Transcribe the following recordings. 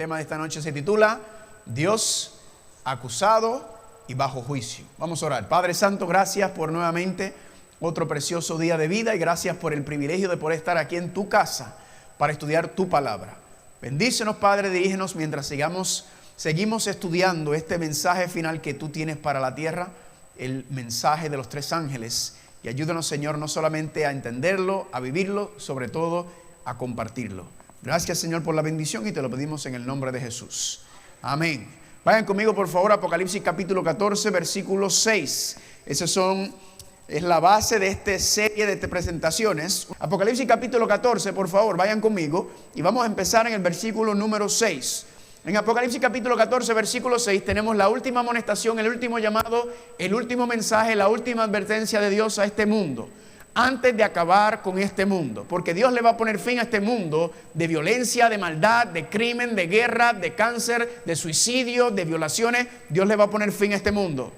tema de esta noche se titula Dios acusado y bajo juicio. Vamos a orar. Padre Santo, gracias por nuevamente otro precioso día de vida y gracias por el privilegio de poder estar aquí en tu casa para estudiar tu palabra. Bendícenos, Padre, dirígenos mientras seguimos estudiando este mensaje final que tú tienes para la tierra, el mensaje de los tres ángeles. Y ayúdanos, Señor, no solamente a entenderlo, a vivirlo, sobre todo a compartirlo. Gracias, Señor, por la bendición y te lo pedimos en el nombre de Jesús. Amén. Vayan conmigo, por favor, a Apocalipsis capítulo 14, versículo 6. Es la base de esta serie de presentaciones. Apocalipsis capítulo 14, por favor, vayan conmigo. Y vamos a empezar en el versículo número 6. En Apocalipsis capítulo 14, versículo 6, tenemos la última amonestación, el último llamado, el último mensaje, la última advertencia de Dios a este mundo. Antes de acabar con este mundo, porque Dios le va a poner fin a este mundo de violencia, de maldad, de crimen, de guerra, de cáncer, de suicidio, de violaciones. Dios le va a poner fin a este mundo.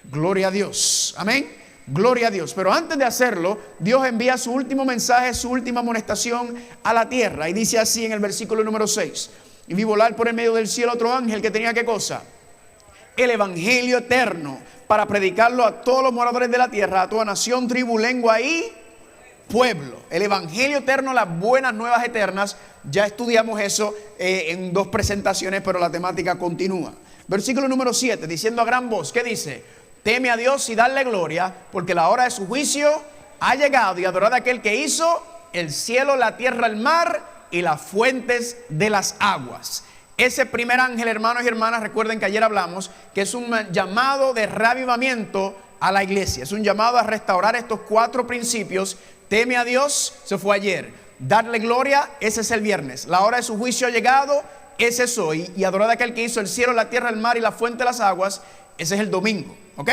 Gloria a Dios, amén, gloria a Dios. Pero antes de hacerlo, Dios envía su último mensaje, su última amonestación a la tierra. Y dice así en el versículo número 6: y vi volar por el medio del cielo otro ángel que tenía, ¿qué cosa? El evangelio eterno, para predicarlo a todos los moradores de la tierra, a toda nación, tribu, lengua y pueblo. El evangelio eterno, las buenas nuevas eternas. Ya estudiamos eso en 2 presentaciones, pero la temática continúa. Versículo número 7, diciendo a gran voz, ¿qué dice? Teme a Dios y darle gloria, porque la hora de su juicio ha llegado, y adorad a aquel que hizo el cielo, la tierra, el mar y las fuentes de las aguas. Ese primer ángel, hermanos y hermanas, recuerden que ayer hablamos que es un llamado de reavivamiento a la iglesia. Es un llamado a restaurar estos 4 principios. Teme a Dios, se fue ayer. Darle gloria, ese es el viernes. La hora de su juicio ha llegado, ese es hoy. Y adorad a aquel que hizo el cielo, la tierra, el mar y la fuente de las aguas, ese es el domingo. ¿Ok?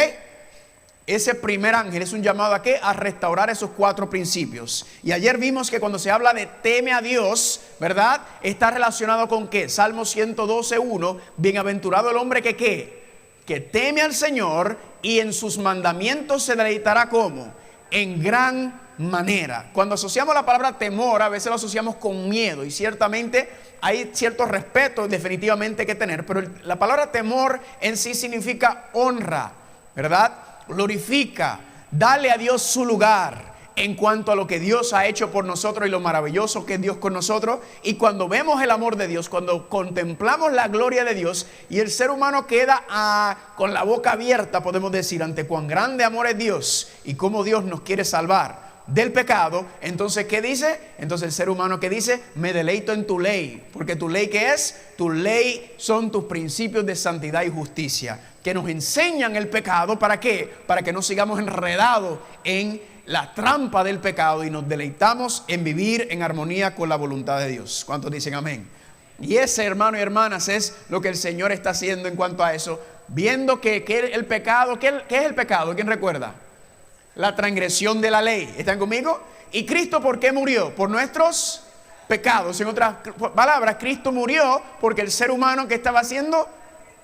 Ese primer ángel es un llamado ¿a qué? A restaurar esos 4 principios. Y ayer vimos que cuando se habla de teme a Dios, ¿verdad? Está relacionado con ¿qué? Salmo 112:1. Bienaventurado el hombre que ¿qué? Que teme al Señor y en sus mandamientos se deleitará ¿cómo? En gran manera. Cuando asociamos la palabra temor, a veces lo asociamos con miedo. Y ciertamente hay cierto respeto definitivamente que tener. Pero la palabra temor en sí significa honra, ¿verdad? Glorifica, dale a Dios su lugar en cuanto a lo que Dios ha hecho por nosotros y lo maravilloso que es Dios con nosotros. Y cuando vemos el amor de Dios, cuando contemplamos la gloria de Dios, y el ser humano queda con la boca abierta, podemos decir, ante cuán grande amor es Dios y cómo Dios nos quiere salvar del pecado. Entonces, ¿qué dice? Entonces el ser humano, ¿qué dice? Me deleito en tu ley. Porque tu ley, ¿qué es? Tu ley son tus principios de santidad y justicia, que nos enseñan el pecado. ¿Para qué? Para que no sigamos enredados en la trampa del pecado y nos deleitamos en vivir en armonía con la voluntad de Dios. ¿Cuántos dicen amén? Y ese, hermano y hermanas, es lo que el Señor está haciendo en cuanto a eso. Viendo que el pecado, ¿qué es el pecado? ¿Quién recuerda? La transgresión de la ley. ¿Están conmigo? ¿Y Cristo por qué murió? Por nuestros pecados. En otras palabras, Cristo murió porque el ser humano que estaba haciendo,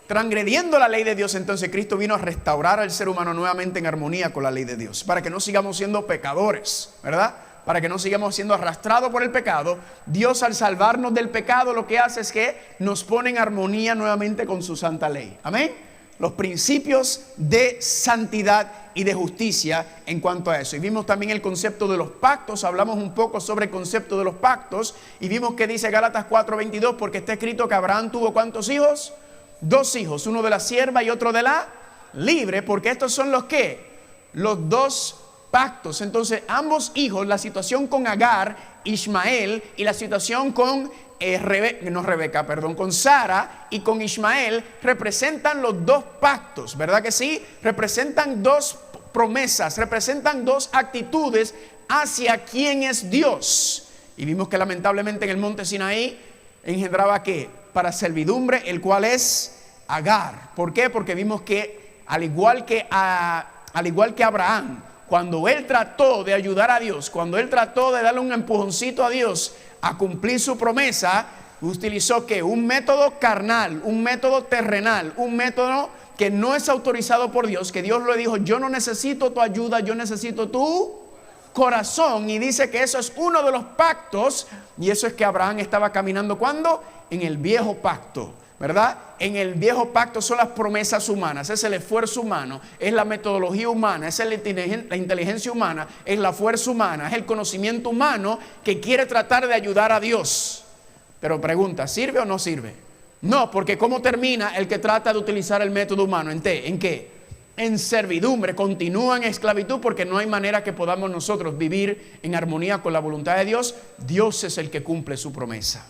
transgrediendo la ley de Dios. Entonces Cristo vino a restaurar al ser humano nuevamente en armonía con la ley de Dios, para que no sigamos siendo pecadores, ¿verdad? Para que no sigamos siendo arrastrados por el pecado. Dios, al salvarnos del pecado, lo que hace es que nos pone en armonía nuevamente con su santa ley. Amén. Los principios de santidad y de justicia en cuanto a eso. Y vimos también el concepto de los pactos. Hablamos un poco sobre el concepto de los pactos. Y vimos que dice Gálatas 4:22, porque está escrito que Abraham tuvo ¿cuántos hijos? 2 hijos, uno de la sierva y otro de la libre. Porque estos son los ¿qué? Los 2 pactos. Entonces ambos hijos, la situación con Agar, Ismael, y la situación con con Sara y con Ismael, representan los 2 pactos, ¿verdad que sí? Representan 2 promesas, representan 2 actitudes hacia quién es Dios. Y vimos que lamentablemente en el monte Sinaí engendraba ¿qué? Para servidumbre, el cual es Agar. ¿Por qué? Porque vimos que al igual que Abraham, cuando él trató de ayudar a Dios, cuando él trató de darle un empujoncito a Dios a cumplir su promesa, utilizó ¿qué? Un método carnal, un método terrenal, un método que no es autorizado por Dios, que Dios le dijo: yo no necesito tu ayuda, yo necesito tu corazón, y dice que eso es uno de los pactos, y eso es que Abraham estaba caminando, ¿cuándo? En el viejo pacto, ¿verdad? En el viejo pacto son las promesas humanas, es el esfuerzo humano, es la metodología humana, es la inteligencia humana, es la fuerza humana, es el conocimiento humano que quiere tratar de ayudar a Dios. Pero pregunta, ¿sirve o no sirve? No, porque ¿cómo termina el que trata de utilizar el método humano? ¿En qué? En servidumbre, continúa en esclavitud, porque no hay manera que podamos nosotros vivir en armonía con la voluntad de Dios. Dios es el que cumple su promesa.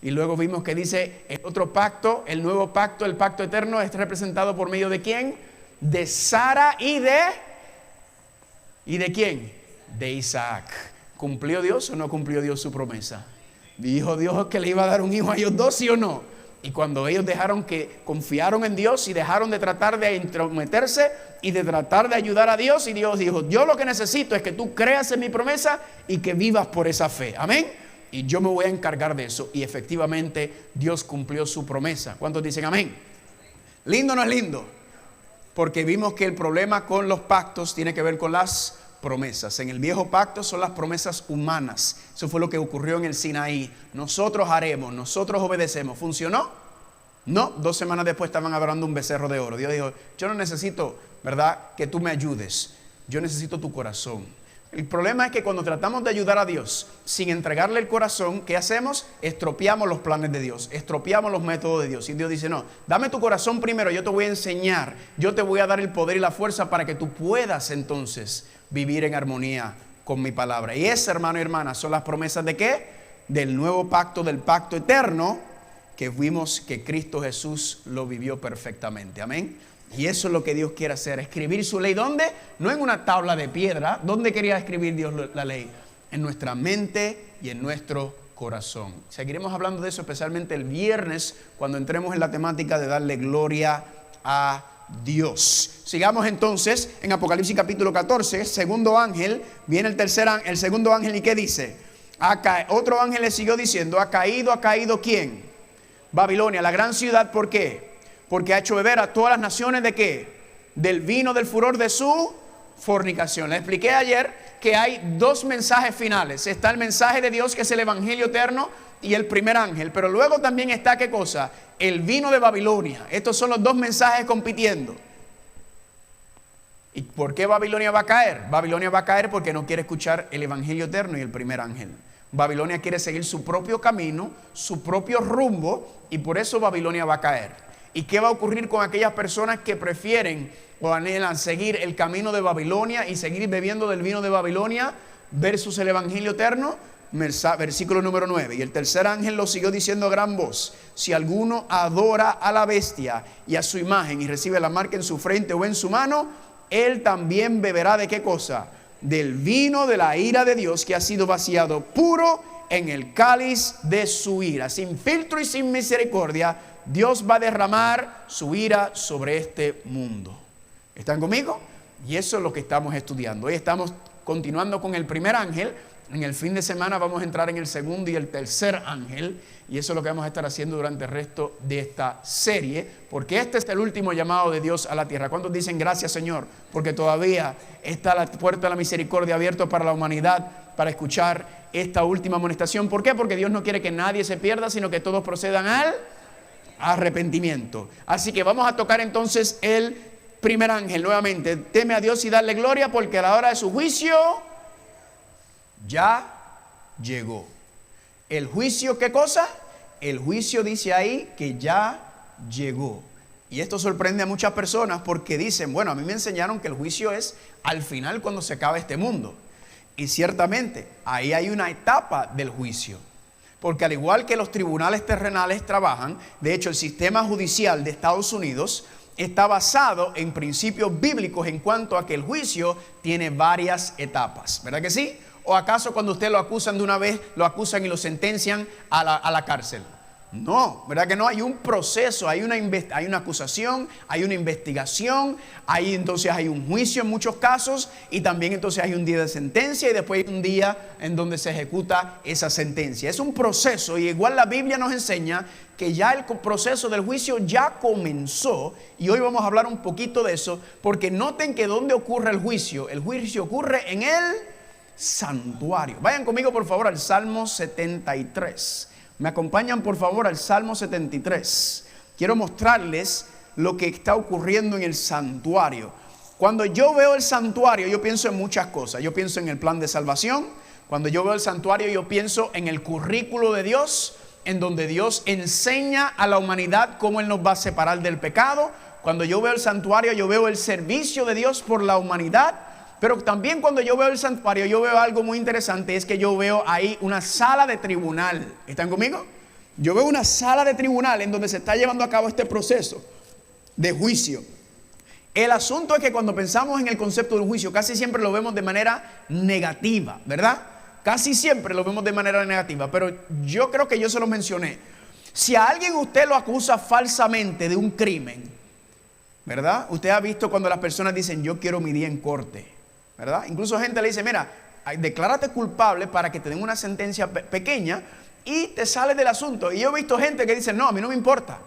Y luego vimos que dice el otro pacto, el nuevo pacto, el pacto eterno, es representado por medio de ¿quién? De Sara y de ¿quién? De Isaac. ¿Cumplió Dios o no cumplió Dios su promesa? Dijo Dios que le iba a dar un hijo a ellos dos, ¿sí o no? Y cuando ellos confiaron en Dios y dejaron de tratar de intrometerse y de tratar de ayudar a Dios, y Dios dijo, yo lo que necesito es que tú creas en mi promesa y que vivas por esa fe. Amén. Y yo me voy a encargar de eso. Y efectivamente Dios cumplió su promesa. ¿Cuántos dicen amén? ¿Lindo o no es lindo? Porque vimos que el problema con los pactos tiene que ver con las promesas. En el viejo pacto son las promesas humanas. Eso fue lo que ocurrió en el Sinaí. Nosotros haremos, nosotros obedecemos. ¿Funcionó? No. 2 semanas después estaban adorando un becerro de oro. Dios dijo, yo no necesito, ¿verdad?, que tú me ayudes. Yo necesito tu corazón. El problema es que cuando tratamos de ayudar a Dios sin entregarle el corazón, ¿qué hacemos? Estropeamos los planes de Dios, estropeamos los métodos de Dios. Y Dios dice, no, dame tu corazón primero, yo te voy a enseñar, yo te voy a dar el poder y la fuerza para que tú puedas entonces vivir en armonía con mi palabra. Y ese, hermano y hermana, son las promesas ¿de qué? Del nuevo pacto, del pacto eterno, que vimos que Cristo Jesús lo vivió perfectamente. Amén. Y eso es lo que Dios quiere hacer, escribir su ley. ¿Dónde? No en una tabla de piedra. ¿Dónde quería escribir Dios la ley? En nuestra mente y en nuestro corazón. Seguiremos hablando de eso especialmente el viernes, cuando entremos en la temática de darle gloria a Dios. Sigamos entonces en Apocalipsis capítulo 14, segundo ángel, viene el segundo ángel, ¿y qué dice? Otro ángel le siguió diciendo, ¿ha caído quién? Babilonia, la gran ciudad. ¿Por qué? Porque ha hecho beber a todas las naciones ¿de qué? Del vino del furor de su fornicación. Les expliqué ayer que hay 2 mensajes finales. Está el mensaje de Dios, que es el evangelio eterno, y el primer ángel. Pero luego también está ¿qué cosa? El vino de Babilonia. Estos son los 2 mensajes compitiendo. ¿Y por qué Babilonia va a caer? Babilonia va a caer porque no quiere escuchar el evangelio eterno y el primer ángel. Babilonia quiere seguir su propio camino, su propio rumbo, y por eso Babilonia va a caer. ¿Y qué va a ocurrir con aquellas personas que prefieren o anhelan seguir el camino de Babilonia y seguir bebiendo del vino de Babilonia versus el evangelio eterno? Versículo número 9. Y el tercer ángel lo siguió diciendo a gran voz: si alguno adora a la bestia y a su imagen y recibe la marca en su frente o en su mano, él también beberá ¿de qué cosa? Del vino de la ira de Dios, que ha sido vaciado puro en el cáliz de su ira. Sin filtro y sin misericordia, Dios va a derramar su ira sobre este mundo. ¿Están conmigo? Y eso es lo que estamos estudiando. Hoy estamos continuando con el primer ángel. En el fin de semana vamos a entrar en el segundo y el tercer ángel. Y eso es lo que vamos a estar haciendo durante el resto de esta serie. Porque este es el último llamado de Dios a la tierra. ¿Cuántos dicen gracias, Señor? Porque todavía está la puerta de la misericordia abierta para la humanidad, para escuchar esta última amonestación. ¿Por qué? Porque Dios no quiere que nadie se pierda, sino que todos procedan al arrepentimiento. Así que vamos a tocar entonces el primer ángel nuevamente. Teme a Dios y darle gloria, porque a la hora de su juicio ya llegó. ¿El juicio qué cosa? El juicio dice ahí que ya llegó. Y esto sorprende a muchas personas porque dicen, bueno, a mí me enseñaron que el juicio es al final, cuando se acaba este mundo. Y ciertamente ahí hay una etapa del juicio. Porque al igual que los tribunales terrenales trabajan, de hecho el sistema judicial de Estados Unidos está basado en principios bíblicos en cuanto a que el juicio tiene varias etapas. ¿Verdad que sí? ¿O acaso cuando usted lo acusan de una vez, lo acusan y lo sentencian a la cárcel? No, ¿verdad que no? Hay un proceso, hay una acusación, hay una investigación, entonces hay un juicio en muchos casos, y también entonces hay un día de sentencia y después hay un día en donde se ejecuta esa sentencia. Es un proceso, y igual la Biblia nos enseña que ya el proceso del juicio ya comenzó, y hoy vamos a hablar un poquito de eso, porque noten que ¿dónde ocurre el juicio? El juicio ocurre en el santuario. Vayan conmigo por favor al Salmo 73. Me acompañan por favor al Salmo 73. Quiero mostrarles lo que está ocurriendo en el santuario. Cuando yo veo el santuario, yo pienso en muchas cosas. Yo pienso en el plan de salvación. Cuando yo veo el santuario, yo pienso en el currículo de Dios, en donde Dios enseña a la humanidad cómo Él nos va a separar del pecado. Cuando yo veo el santuario, yo veo el servicio de Dios por la humanidad. Pero también cuando yo veo el santuario, yo veo algo muy interesante, es que yo veo ahí una sala de tribunal. ¿Están conmigo? Yo veo una sala de tribunal en donde se está llevando a cabo este proceso de juicio. El asunto es que cuando pensamos en el concepto del juicio, casi siempre lo vemos de manera negativa, ¿verdad? Casi siempre lo vemos de manera negativa, pero yo creo que yo se lo mencioné. Si a alguien usted lo acusa falsamente de un crimen, ¿verdad? Usted ha visto cuando las personas dicen, yo quiero mi día en corte, ¿verdad? Incluso gente le dice, mira, declárate culpable para que te den una sentencia pequeña y te sales del asunto. Y yo he visto gente que dice, no, a mí no me importa.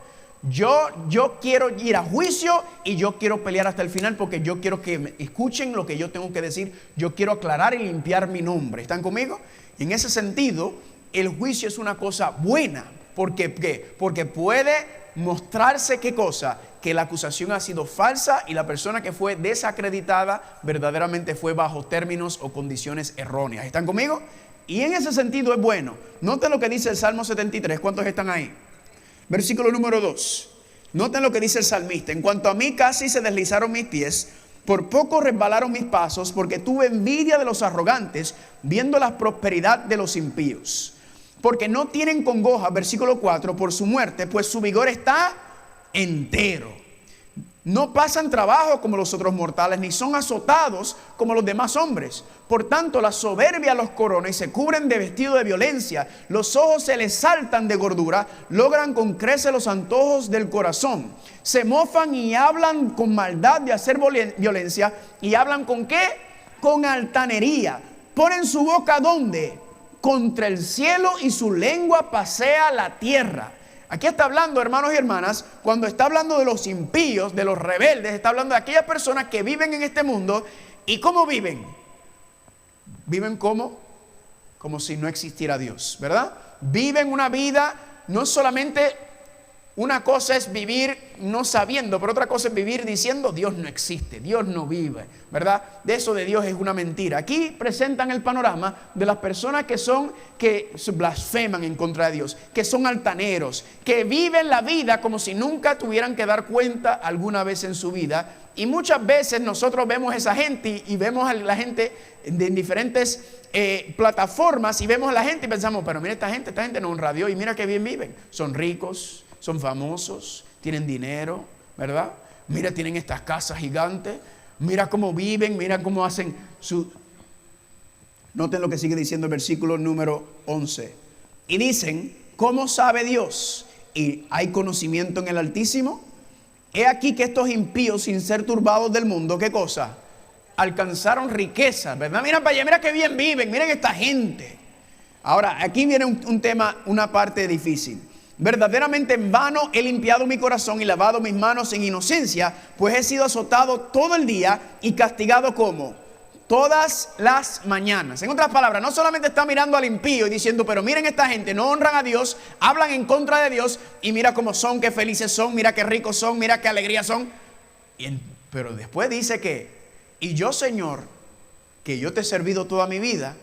Yo quiero ir a juicio y yo quiero pelear hasta el final porque yo quiero que me escuchen lo que yo tengo que decir. Yo quiero aclarar y limpiar mi nombre. ¿Están conmigo? Y en ese sentido, el juicio es una cosa buena. ¿Por qué? Porque puede mostrarse ¿qué cosa? Que la acusación ha sido falsa y la persona que fue desacreditada verdaderamente fue bajo términos o condiciones erróneas. ¿Están conmigo? Y en ese sentido es bueno. Noten lo que dice el Salmo 73. ¿Cuántos están ahí? Versículo número 2. Noten lo que dice el salmista. En cuanto a mí, casi se deslizaron mis pies, por poco resbalaron mis pasos, porque tuve envidia de los arrogantes, viendo la prosperidad de los impíos. Porque no tienen congoja, versículo 4, por su muerte, pues su vigor está entero. No pasan trabajo como los otros mortales, ni son azotados como los demás hombres. Por tanto, la soberbia los corona y se cubren de vestido de violencia. Los ojos se les saltan de gordura, logran con creces los antojos del corazón. Se mofan y hablan con maldad de hacer violencia. ¿Y hablan con qué? Con altanería. Ponen su boca ¿dónde? Contra el cielo, y su lengua pasea la tierra. Aquí está hablando, hermanos y hermanas, cuando está hablando de los impíos, de los rebeldes, está hablando de aquellas personas que viven en este mundo. ¿Y cómo viven? Viven como si no existiera Dios, ¿verdad? Viven una vida, no solamente una cosa es vivir no sabiendo, pero otra cosa es vivir diciendo Dios no existe, Dios no vive, ¿verdad? De eso de Dios es una mentira. Aquí presentan el panorama de las personas que blasfeman en contra de Dios, que son altaneros, que viven la vida como si nunca tuvieran que dar cuenta alguna vez en su vida. Y muchas veces nosotros vemos a esa gente y vemos a la gente en diferentes plataformas y vemos a la gente y pensamos, pero mira esta gente no honra a Dios y mira qué bien viven. Son ricos, son famosos, tienen dinero, ¿verdad? Mira, tienen estas casas gigantes, mira cómo viven, mira cómo hacen su... Noten lo que sigue diciendo el versículo número 11. Y dicen, ¿cómo sabe Dios? ¿Y hay conocimiento en el Altísimo? He aquí que estos impíos, sin ser turbados del mundo, ¿qué cosa? Alcanzaron riqueza, ¿verdad? Mira para allá, mira qué bien viven, miren esta gente. Ahora, aquí viene un tema, una parte difícil. Verdaderamente en vano he limpiado mi corazón y lavado mis manos en inocencia, pues he sido azotado todo el día y castigado como todas las mañanas. En otras palabras, no solamente está mirando al impío y diciendo, pero miren esta gente, no honran a Dios, hablan en contra de Dios y mira cómo son, qué felices son, mira qué ricos son, mira qué alegría son. Pero después dice que, y yo, Señor, que yo te he servido toda mi vida,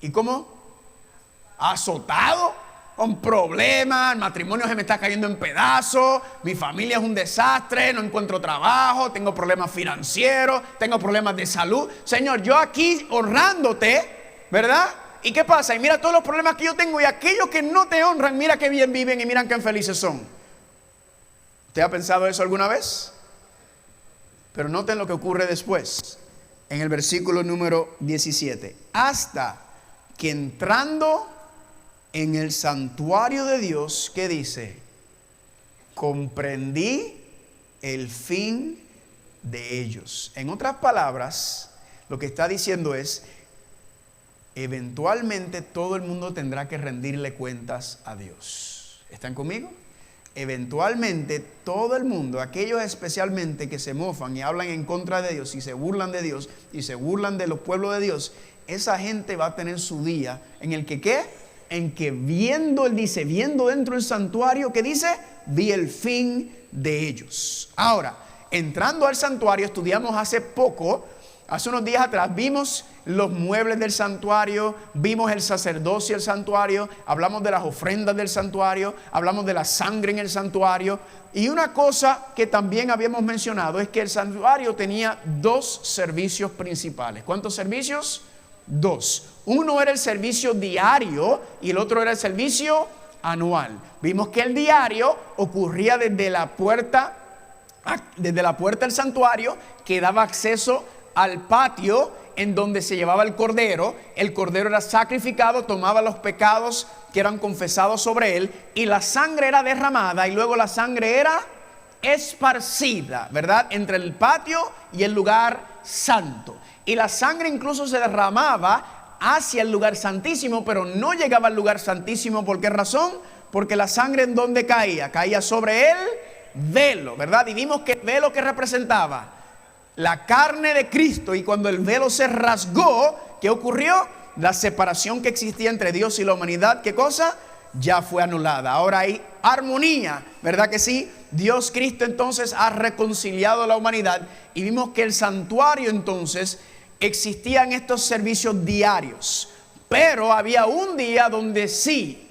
¿y cómo? Azotado, con problemas, el matrimonio se me está cayendo en pedazos, mi familia es un desastre, no encuentro trabajo, tengo problemas financieros, tengo problemas de salud. Señor, yo aquí honrándote, ¿verdad? ¿Y qué pasa? Y mira todos los problemas que yo tengo y aquellos que no te honran, mira qué bien viven y miran qué felices son. ¿Usted ha pensado eso alguna vez? Pero noten lo que ocurre después, en el versículo número 17. Hasta que entrando en el santuario de Dios, ¿qué dice? Comprendí el fin de ellos. En otras palabras, lo que está diciendo es, eventualmente todo el mundo tendrá que rendirle cuentas a Dios. ¿Están conmigo? Eventualmente todo el mundo, aquellos especialmente que se mofan y hablan en contra de Dios y se burlan de Dios y se burlan de los pueblos de Dios, esa gente va a tener su día en el que ¿qué? En que viendo, él dice, viendo dentro del santuario, ¿qué dice? Vi el fin de ellos. Ahora, entrando al santuario, estudiamos hace unos días atrás, vimos los muebles del santuario, vimos el sacerdocio del santuario, hablamos de las ofrendas del santuario, hablamos de la sangre en el santuario. Y una cosa que también habíamos mencionado es que el santuario tenía 2 servicios principales. ¿Cuántos servicios? 2. Uno era el servicio diario y el otro era el servicio anual. Vimos que el diario ocurría desde la puerta del santuario, que daba acceso al patio en donde se llevaba el cordero era sacrificado, tomaba los pecados que eran confesados sobre él, y la sangre era derramada, y luego la sangre era esparcida, ¿verdad?, entre el patio y el lugar santo. Y la sangre incluso se derramaba hacia el lugar santísimo, pero no llegaba al lugar santísimo. ¿Por qué razón? Porque la sangre, ¿en dónde caía? Caía sobre el velo, ¿verdad? Y vimos que el velo, que representaba la carne de Cristo, y cuando el velo se rasgó, ¿qué ocurrió? La separación que existía entre Dios y la humanidad, ¿qué cosa? Ya fue anulada. Ahora hay armonía, ¿verdad que sí? Dios Cristo entonces ha reconciliado a la humanidad, y vimos que el santuario entonces existían estos servicios diarios, pero había un día donde sí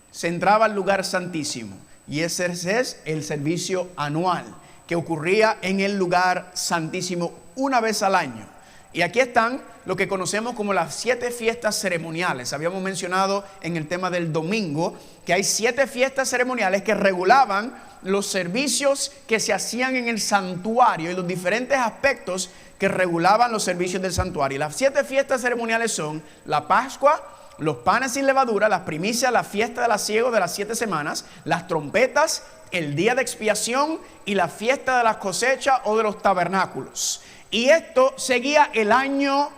se entraba al lugar santísimo, y ese es el servicio anual, que ocurría en el lugar santísimo una vez al año. Y aquí están lo que conocemos como las 7 fiestas ceremoniales. Habíamos mencionado en el tema del domingo que hay 7 fiestas ceremoniales que regulaban los servicios que se hacían en el santuario y los diferentes aspectos que regulaban los servicios del santuario. Y las 7 fiestas ceremoniales son la Pascua, los panes sin levadura, las primicias, la fiesta de la siega de las 7 semanas, las trompetas, el día de expiación y la fiesta de las cosechas o de los tabernáculos. Y esto seguía el año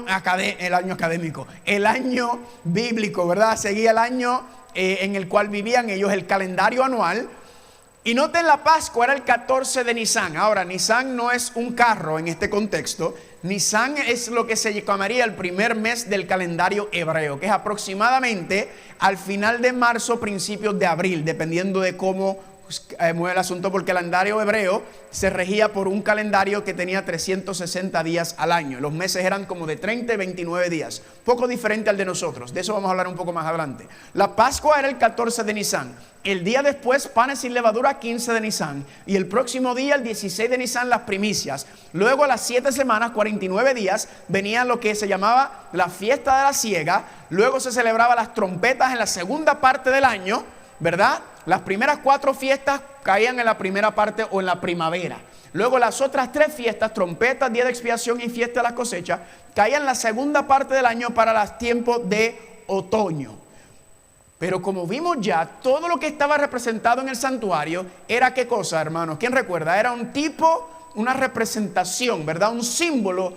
académico, el año bíblico, ¿verdad? Seguía el año en el cual vivían ellos, el calendario anual. Y noten, la Pascua era el 14 de Nisan. Ahora, Nisan no es un carro en este contexto. Nisan es lo que se llamaría el primer mes del calendario hebreo, que es aproximadamente al final de marzo, principios de abril, dependiendo de cómo mueve el asunto, porque el calendario hebreo se regía por un calendario que tenía 360 días al año. Los meses eran como de 30 y 29 días, poco diferente al de nosotros. De eso vamos a hablar un poco más adelante. La Pascua era el 14 de Nisan. El día después, panes sin levadura, 15 de Nisan. Y el próximo día, el 16 de Nisan, las primicias. Luego, a las 7 semanas, 49 días, venía lo que se llamaba la fiesta de la siega. Luego se celebraba las trompetas en la segunda parte del año, ¿verdad? Las primeras 4 fiestas caían en la primera parte o en la primavera. Luego las otras 3 fiestas, trompetas, día de expiación y fiesta de las cosechas, caían en la segunda parte del año para los tiempos de otoño. Pero como vimos ya, todo lo que estaba representado en el santuario era, ¿qué cosa, hermanos? ¿Quién recuerda? Era un tipo, una representación, ¿verdad? Un símbolo,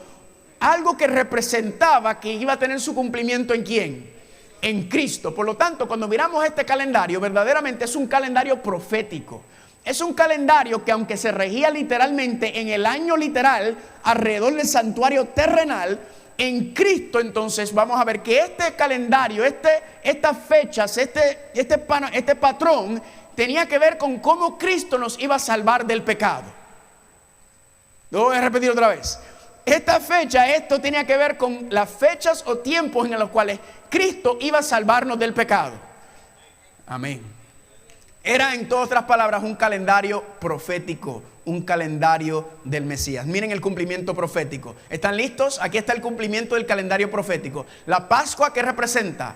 algo que representaba que iba a tener su cumplimiento ¿en quién? En Cristo. Por lo tanto, cuando miramos este calendario, verdaderamente es un calendario profético. Es un calendario que, aunque se regía literalmente en el año literal alrededor del santuario terrenal, en Cristo entonces vamos a ver que este calendario, estas fechas, este patrón tenía que ver con cómo Cristo nos iba a salvar del pecado. Lo voy a repetir otra vez. Esta fecha, esto tenía que ver con las fechas o tiempos en los cuales Cristo iba a salvarnos del pecado. Amén. Era, en todas otras palabras, un calendario profético, un calendario del Mesías. Miren el cumplimiento profético. ¿Están listos? Aquí está el cumplimiento del calendario profético. La Pascua, ¿qué representa?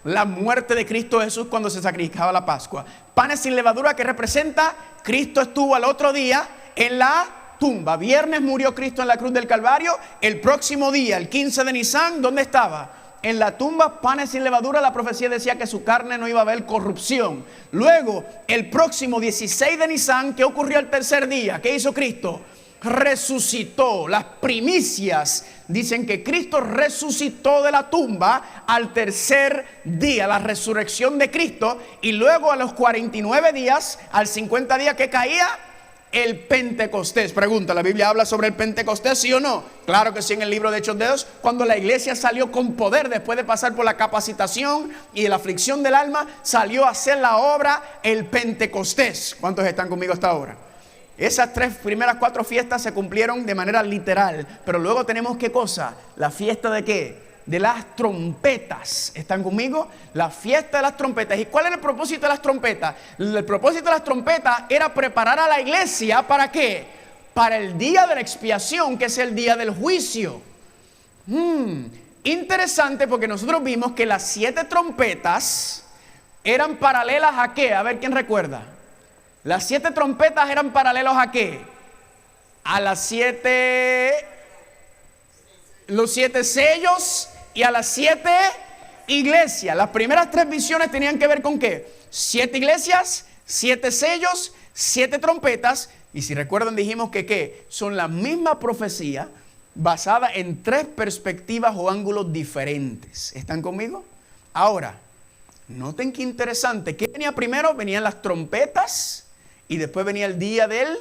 La muerte de Cristo Jesús cuando se sacrificaba la Pascua. Panes sin levadura, ¿qué representa? Cristo estuvo al otro día en la tumba. Viernes murió Cristo en la cruz del Calvario. El próximo día, el 15 de Nisan, ¿dónde estaba? En la tumba, panes sin levadura. La profecía decía que su carne no iba a haber corrupción. Luego, el próximo 16 de Nisan, ¿qué ocurrió el tercer día? ¿Qué hizo Cristo? Resucitó. Las primicias dicen que Cristo resucitó de la tumba al tercer día, la resurrección de Cristo. Y luego, a los 49 días, al 50 días, ¿qué caía? el Pentecostés. Pregunta, ¿la Biblia habla sobre el Pentecostés, sí o no? Claro que sí, en el libro de Hechos de Dios, cuando la iglesia salió con poder después de pasar por la capacitación y de la aflicción del alma, salió a hacer la obra el Pentecostés. ¿Cuántos están conmigo hasta ahora? Esas primeras 4 fiestas se cumplieron de manera literal, pero luego tenemos ¿qué cosa? La fiesta de ¿qué? De las trompetas. ¿Están conmigo? La fiesta de las trompetas. ¿Y cuál era el propósito de las trompetas? El propósito de las trompetas era preparar a la iglesia ¿para qué? Para el día de la expiación, que es el día del juicio. Interesante, porque nosotros vimos que las 7 trompetas eran paralelas ¿a qué? A ver, ¿quién recuerda? Las 7 trompetas eran paralelos ¿a qué? A las 7... los 7 sellos y a las 7 iglesias. Las primeras 3 visiones tenían que ver con ¿qué? 7 iglesias, 7 sellos, 7 trompetas. Y si recuerdan, dijimos que ¿qué? Son la misma profecía basada en 3 perspectivas o ángulos diferentes. ¿Están conmigo? Ahora, noten qué interesante. ¿Qué venía primero? Venían las trompetas y después venía el día del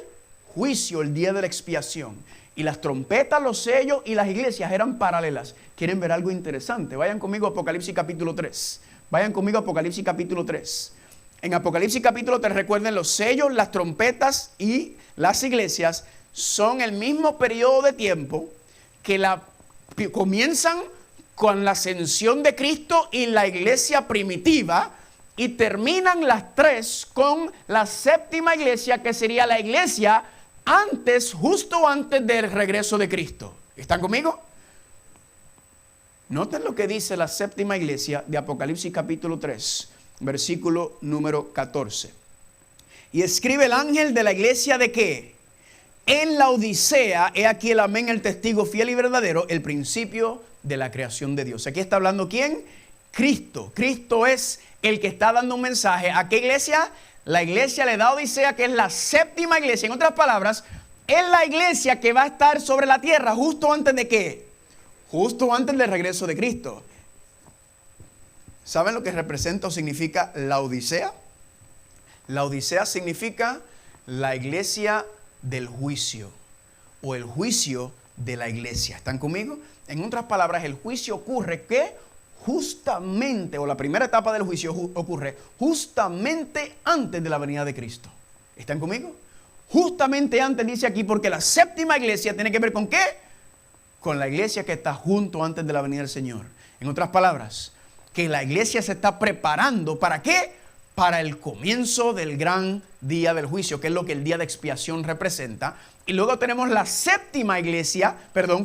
juicio, el día de la expiación. Y las trompetas, los sellos y las iglesias eran paralelas. ¿Quieren ver algo interesante? Vayan conmigo a Apocalipsis capítulo 3. Vayan conmigo a Apocalipsis capítulo 3. En Apocalipsis capítulo 3, recuerden, los sellos, las trompetas y las iglesias son el mismo periodo de tiempo que comienzan con la ascensión de Cristo y la iglesia primitiva, y terminan las 3 con la séptima iglesia, que sería la iglesia justo antes del regreso de Cristo. ¿Están conmigo? Noten lo que dice la séptima iglesia de Apocalipsis capítulo 3, versículo número 14. Y escribe el ángel de la iglesia de ¿qué? En la Odisea, he aquí el amén, el testigo fiel y verdadero, el principio de la creación de Dios. Aquí está hablando ¿quién? Cristo. Cristo es el que está dando un mensaje. ¿A qué iglesia? La iglesia de la Odisea, que es la séptima iglesia. En otras palabras, es la iglesia que va a estar sobre la tierra justo antes de ¿qué? Justo antes del regreso de Cristo. ¿Saben lo que representa o significa la Odisea? La Odisea significa la iglesia del juicio, o el juicio de la iglesia. ¿Están conmigo? En otras palabras, el juicio ocurre ¿qué? Justamente, o la primera etapa del juicio ocurre justamente antes de la venida de Cristo. ¿Están conmigo? Justamente antes, dice aquí, porque la séptima iglesia tiene que ver ¿con qué? Con la iglesia que está junto antes de la venida del Señor. En otras palabras, que la iglesia se está preparando ¿para qué? Para el comienzo del gran día del juicio, que es lo que el día de expiación representa. Y luego tenemos la séptima iglesia,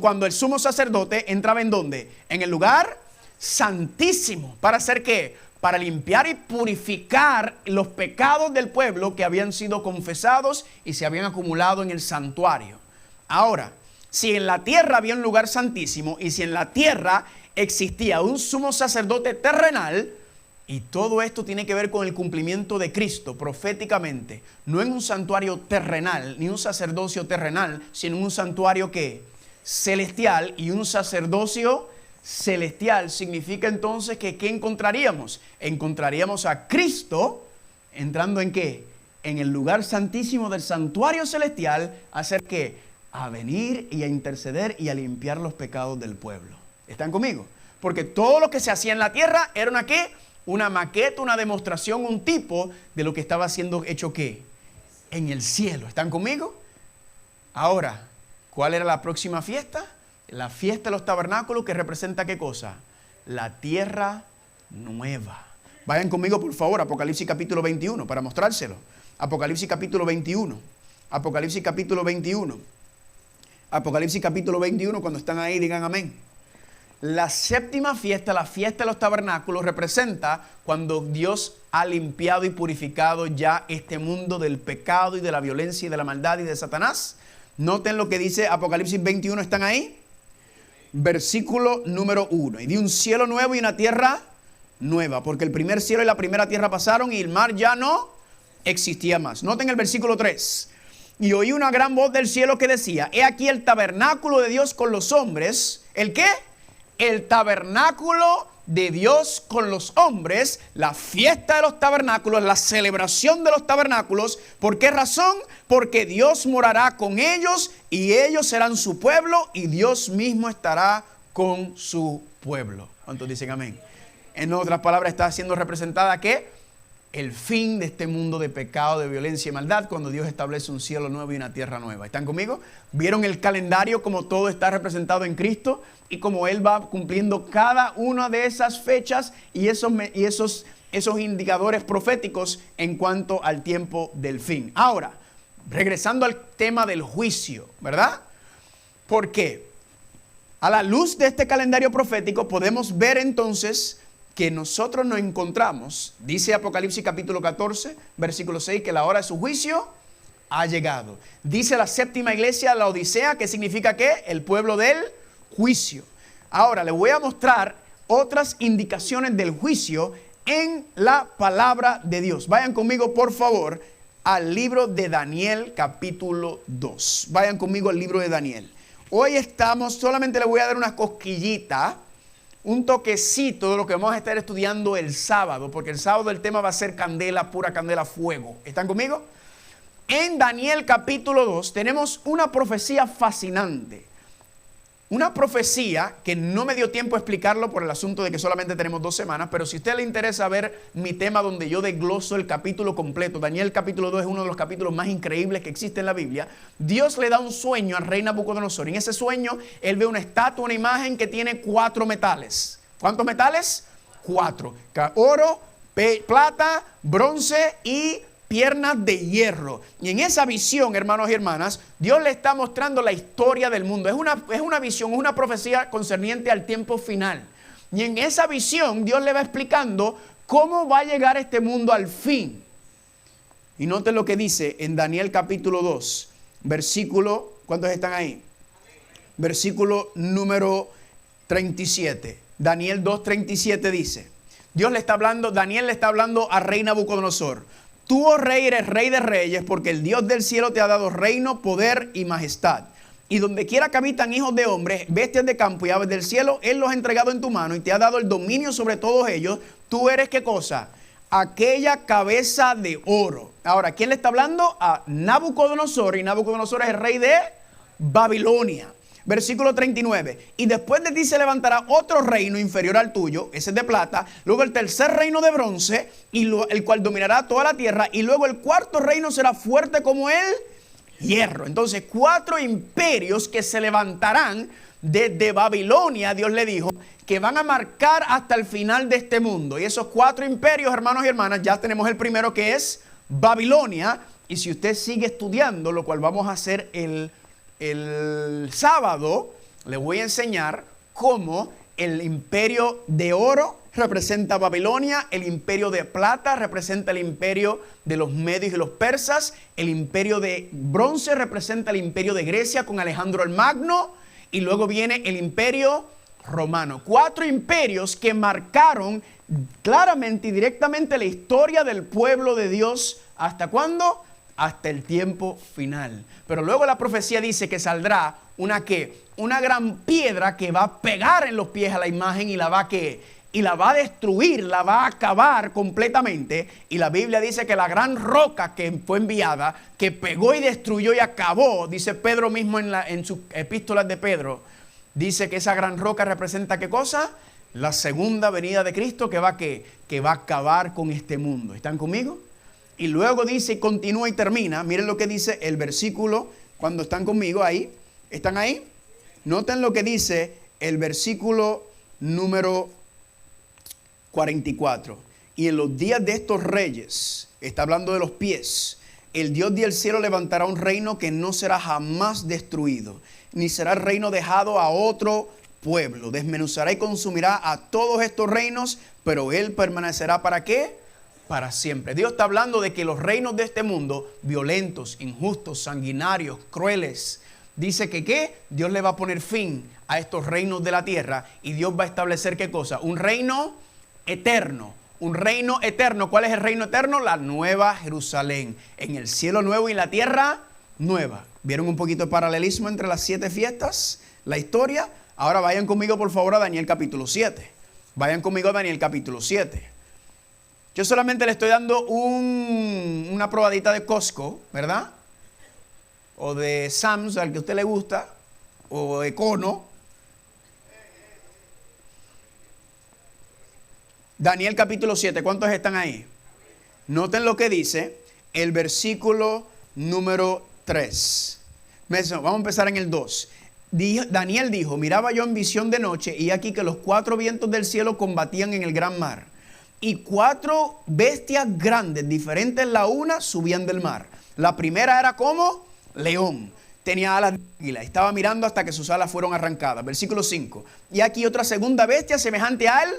cuando el sumo sacerdote entraba ¿en dónde? En el lugar santísimo. ¿Para hacer qué? Para limpiar y purificar los pecados del pueblo que habían sido confesados y se habían acumulado en el santuario. Ahora, si en la tierra había un lugar santísimo y si en la tierra existía un sumo sacerdote terrenal, y todo esto tiene que ver con el cumplimiento de Cristo proféticamente, no en un santuario terrenal, ni un sacerdocio terrenal, sino en un santuario ¿qué? Celestial. Y un sacerdocio celestial significa entonces que ¿qué encontraríamos? Encontraríamos a Cristo entrando ¿en qué? En el lugar santísimo del santuario celestial, a hacer ¿qué? A venir y a interceder y a limpiar los pecados del pueblo. ¿Están conmigo? Porque todo lo que se hacía en la tierra era una ¿qué? Una maqueta, una demostración, un tipo de lo que estaba siendo hecho ¿qué? En el cielo. ¿Están conmigo? Ahora, ¿cuál era la próxima fiesta? La fiesta de los tabernáculos, que representa ¿qué cosa? La tierra nueva. Vayan conmigo por favor a Apocalipsis capítulo 21 para mostrárselo. Apocalipsis capítulo 21. Apocalipsis capítulo 21. Apocalipsis capítulo 21, cuando están ahí digan amén. La séptima fiesta, la fiesta de los tabernáculos, representa cuando Dios ha limpiado y purificado ya este mundo del pecado y de la violencia y de la maldad y de Satanás. Noten lo que dice Apocalipsis 21, ¿están ahí? Versículo número 1. Y vi un cielo nuevo y una tierra nueva, porque el primer cielo y la primera tierra pasaron y el mar ya no existía más. Noten el versículo 3. Y oí una gran voz del cielo que decía: he aquí el tabernáculo de Dios con los hombres. ¿El qué? El tabernáculo de Dios con los hombres, la fiesta de los tabernáculos, la celebración de los tabernáculos. ¿Por qué razón? Porque Dios morará con ellos y ellos serán su pueblo y Dios mismo estará con su pueblo. ¿Cuántos dicen amén? En otras palabras, está siendo representada ¿qué? El fin de este mundo de pecado, de violencia y maldad, cuando Dios establece un cielo nuevo y una tierra nueva. ¿Están conmigo? ¿Vieron el calendario como todo está representado en Cristo? Y como Él va cumpliendo cada una de esas fechas y esos indicadores proféticos en cuanto al tiempo del fin. Ahora, regresando al tema del juicio, ¿verdad? ¿Por qué? A la luz de este calendario profético podemos ver entonces que nosotros nos encontramos, dice Apocalipsis capítulo 14, versículo 6, que la hora de su juicio ha llegado. Dice la séptima iglesia, la Odisea, que significa ¿qué? El pueblo del juicio. Ahora, les voy a mostrar otras indicaciones del juicio en la palabra de Dios. Vayan conmigo, por favor, al libro de Daniel capítulo 2. Vayan conmigo al libro de Daniel. Hoy solamente les voy a dar una cosquillita, un toquecito de lo que vamos a estar estudiando el sábado, porque el sábado el tema va a ser candela, pura candela, fuego. ¿Están conmigo? En Daniel capítulo 2 tenemos una profecía fascinante. Una profecía que no me dio tiempo a explicarlo por el asunto de que solamente tenemos 2 semanas, pero si a usted le interesa ver mi tema donde yo desgloso el capítulo completo, Daniel capítulo 2 es uno de los capítulos más increíbles que existe en la Biblia. Dios le da un sueño al rey Nabucodonosor. En ese sueño, él ve una estatua, una imagen que tiene 4 metales. ¿Cuántos metales? 4. Oro, plata, bronce y piernas de hierro. Y en esa visión, hermanos y hermanas, Dios le está mostrando la historia del mundo. Es una visión, es una profecía concerniente al tiempo final. Y en esa visión, Dios le va explicando cómo va a llegar este mundo al fin. Y noten lo que dice en Daniel capítulo 2, versículo, ¿cuántos están ahí? Versículo número 37. Daniel 2:37 dice, Daniel le está hablando al rey Nabucodonosor. Tú, oh rey, eres rey de reyes, porque el Dios del cielo te ha dado reino, poder y majestad. Y donde quiera que habitan hijos de hombres, bestias de campo y aves del cielo, Él los ha entregado en tu mano y te ha dado el dominio sobre todos ellos. Tú eres, ¿qué cosa? Aquella cabeza de oro. Ahora, ¿quién le está hablando? A Nabucodonosor, y Nabucodonosor es el rey de Babilonia. Versículo 39. Y después de ti se levantará otro reino inferior al tuyo, ese es de plata. Luego el tercer reino de bronce, el cual dominará toda la tierra. Y luego el cuarto reino será fuerte como el hierro. Entonces 4 imperios que se levantarán desde Babilonia, Dios le dijo, que van a marcar hasta el final de este mundo. Y esos 4 imperios, hermanos y hermanas, ya tenemos el primero, que es Babilonia. Y si usted sigue estudiando, lo cual vamos a hacer el sábado, le voy a enseñar cómo el imperio de oro representa a Babilonia, el imperio de plata representa el imperio de los medios y los persas, el imperio de bronce representa el imperio de Grecia con Alejandro el Magno, y luego viene el imperio romano. 4 imperios que marcaron claramente y directamente la historia del pueblo de Dios. ¿Hasta cuándo? Hasta el tiempo final. Pero luego la profecía dice que saldrá una gran piedra que va a pegar en los pies a la imagen y la va a destruir, la va a acabar completamente. Y la Biblia dice que la gran roca que fue enviada, que pegó y destruyó y acabó, dice Pedro mismo en sus epístolas de Pedro, dice que esa gran roca representa ¿qué cosa? La segunda venida de Cristo que va a acabar con este mundo. ¿Están conmigo? Y luego dice, continúa y termina. Miren lo que dice el versículo, cuando están conmigo ahí. ¿Están ahí? Noten lo que dice el versículo número 44. Y en los días de estos reyes, está hablando de los pies, el Dios del cielo levantará un reino que no será jamás destruido, ni será reino dejado a otro pueblo. Desmenuzará y consumirá a todos estos reinos, pero Él permanecerá ¿para qué? Para siempre. Dios está hablando de que los reinos de este mundo, violentos, injustos, sanguinarios, crueles, dice que ¿qué? Dios le va a poner fin a estos reinos de la tierra y Dios va a establecer ¿qué cosa? Un reino eterno. Un reino eterno. ¿Cuál es el reino eterno? La nueva Jerusalén. En el cielo nuevo y la tierra nueva. ¿Vieron un poquito de paralelismo entre las 7 fiestas? La historia. Ahora vayan conmigo por favor a Daniel capítulo 7. Vayan conmigo a Daniel capítulo 7. Yo solamente le estoy dando una probadita de Costco, ¿verdad? O de Sam's, al que a usted le gusta, o Econo. Daniel capítulo 7, ¿cuántos están ahí? Noten lo que dice el versículo número 3. Vamos a empezar en el 2. Daniel dijo, miraba yo en visión de noche y aquí que los 4 vientos del cielo combatían en el gran mar. Y 4 bestias grandes, diferentes la una, subían del mar. La primera era como león. Tenía alas de águila. Estaba mirando hasta que sus alas fueron arrancadas. Versículo 5. Y aquí otra segunda bestia semejante al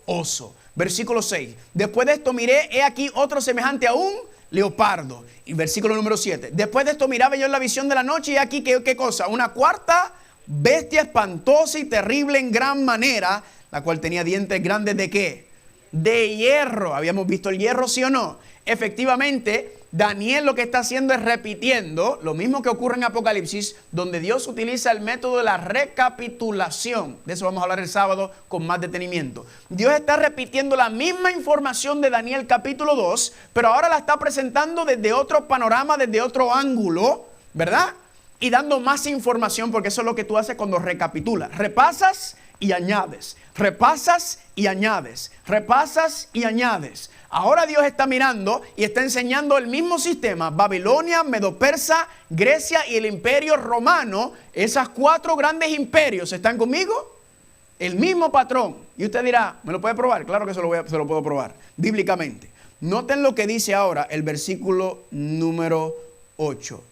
oso. Versículo 6. Después de esto miré, he aquí otro semejante a un leopardo. Y versículo número 7. Después de esto miraba yo en la visión de la noche y aquí, ¿qué cosa? Una cuarta bestia espantosa y terrible en gran manera, la cual tenía dientes grandes ¿de qué? De hierro. ¿Habíamos visto el hierro, sí o no? Efectivamente, Daniel lo que está haciendo es repitiendo lo mismo que ocurre en Apocalipsis, donde Dios utiliza el método de la recapitulación. De eso vamos a hablar el sábado con más detenimiento. Dios está repitiendo la misma información de Daniel capítulo 2, pero ahora la está presentando desde otro panorama, desde otro ángulo, ¿verdad? Y dando más información, porque eso es lo que tú haces cuando recapitulas. Repasas y añades. Repasas y añades. Repasas y añades. Ahora Dios está mirando y está enseñando el mismo sistema. Babilonia, Medo-Persa, Grecia y el Imperio Romano. Esas 4 grandes imperios. ¿Están conmigo? El mismo patrón. Y usted dirá, ¿me lo puede probar? Claro que se lo puedo probar. Bíblicamente. Noten lo que dice ahora el versículo número 8.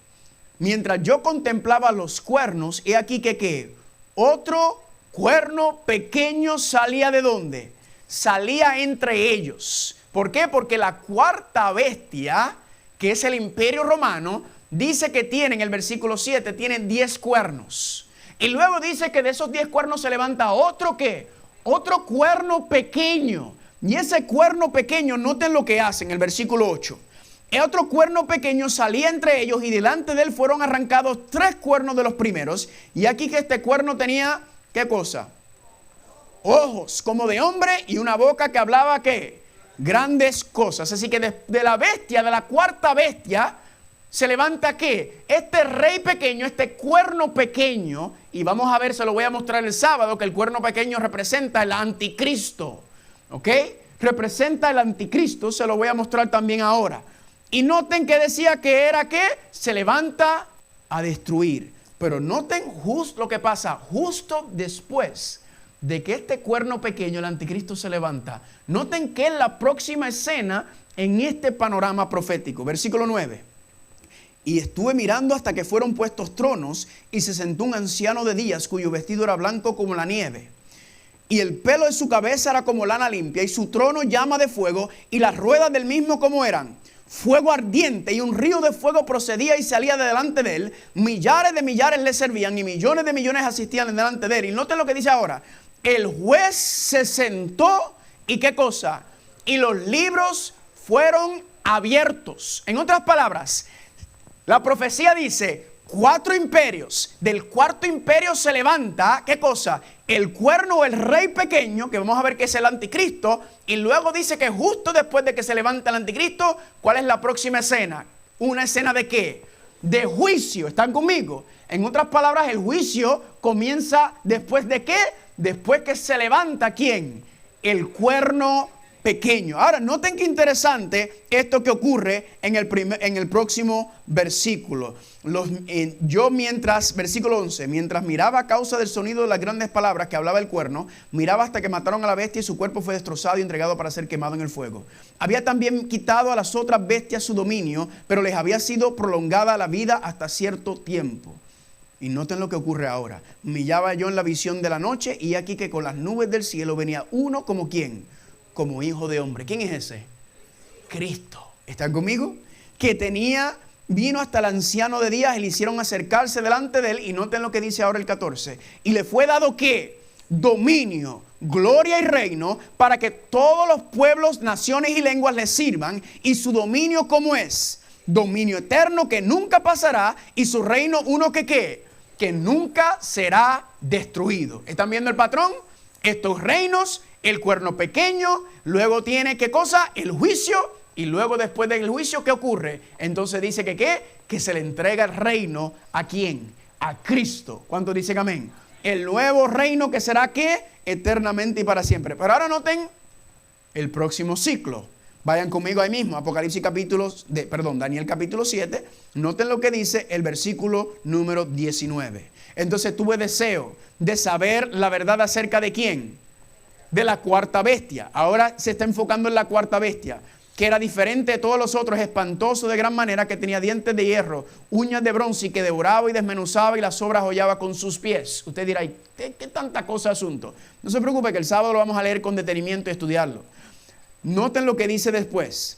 Mientras yo contemplaba los cuernos, he aquí que ¿qué? Otro cuerno pequeño salía ¿de dónde? Salía entre ellos. ¿Por qué? Porque la cuarta bestia, que es el Imperio Romano, dice que tiene, en el versículo 7, tiene 10 cuernos. Y luego dice que de esos 10 cuernos se levanta otro ¿qué? Otro cuerno pequeño. Y ese cuerno pequeño, noten lo que hace en el versículo 8. El otro cuerno pequeño salía entre ellos y delante de él fueron arrancados 3 cuernos de los primeros. Y aquí que este cuerno tenía, ¿qué cosa? Ojos como de hombre y una boca que hablaba ¿qué? Grandes cosas. Así que de la bestia, de la cuarta bestia, se levanta ¿qué? Este rey pequeño, este cuerno pequeño. Y vamos a ver, se lo voy a mostrar el sábado, que el cuerno pequeño representa el anticristo. ¿Ok? Representa el anticristo, se lo voy a mostrar también ahora. Y noten que decía que era ¿qué? Se levanta a destruir. Pero noten justo lo que pasa justo después de que este cuerno pequeño, el anticristo, se levanta. Noten que es la próxima escena en este panorama profético. Versículo 9. Y estuve mirando hasta que fueron puestos tronos y se sentó un anciano de días cuyo vestido era blanco como la nieve. Y el pelo de su cabeza era como lana limpia y su trono llama de fuego y las ruedas del mismo como eran. Fuego ardiente y un río de fuego procedía y salía de delante de él. Millares de millares le servían y millones de millones asistían delante de él. Y noten lo que dice ahora. El juez se sentó y ¿qué cosa? Y los libros fueron abiertos. En otras palabras, la profecía dice 4 imperios. Del cuarto imperio se levanta, ¿qué cosa? El cuerno o el rey pequeño, que vamos a ver que es el anticristo. Y luego dice que justo después de que se levanta el anticristo, ¿cuál es la próxima escena? ¿Una escena de qué? De juicio. ¿Están conmigo? En otras palabras, el juicio comienza después de qué? Después que se levanta, ¿quién? El cuerno pequeño. Ahora, noten qué interesante esto que ocurre en el próximo versículo. Versículo 11, mientras miraba a causa del sonido de las grandes palabras que hablaba el cuerno, miraba hasta que mataron a la bestia y su cuerpo fue destrozado y entregado para ser quemado en el fuego. Había también quitado a las otras bestias su dominio, pero les había sido prolongada la vida hasta cierto tiempo. Y noten lo que ocurre ahora. Miraba yo en la visión de la noche y aquí que con las nubes del cielo venía uno como ¿quién? Como hijo de hombre. ¿Quién es ese? Cristo. ¿Están conmigo? Que vino hasta el anciano de días y le hicieron acercarse delante de él. Y noten lo que dice ahora el 14. Y le fue dado ¿qué? Dominio, gloria y reino para que todos los pueblos, naciones y lenguas le sirvan. Y su dominio ¿cómo es? Dominio eterno que nunca pasará y su reino uno que ¿qué? Que nunca será destruido. ¿Están viendo el patrón? estos reinos, el cuerno pequeño, luego tiene, ¿qué cosa? El juicio, y luego después del juicio, ¿qué ocurre? Entonces dice que ¿qué? Que se le entrega el reino, ¿a quién? A Cristo. ¿Cuántos dicen amén? El nuevo reino que será, ¿qué? Eternamente y para siempre. Pero ahora noten el próximo ciclo. Vayan conmigo ahí mismo, Daniel capítulo 7. Noten lo que dice el versículo número 19. Entonces tuve deseo de saber la verdad acerca de ¿quién? De la cuarta bestia. Ahora se está enfocando en la cuarta bestia, que era diferente de todos los otros, espantoso de gran manera, que tenía dientes de hierro, uñas de bronce, y que devoraba y desmenuzaba y las obras hollaba con sus pies. Usted dirá, ¿qué tanta cosa asunto? No se preocupe, que el sábado lo vamos a leer con detenimiento y estudiarlo. Noten lo que dice después.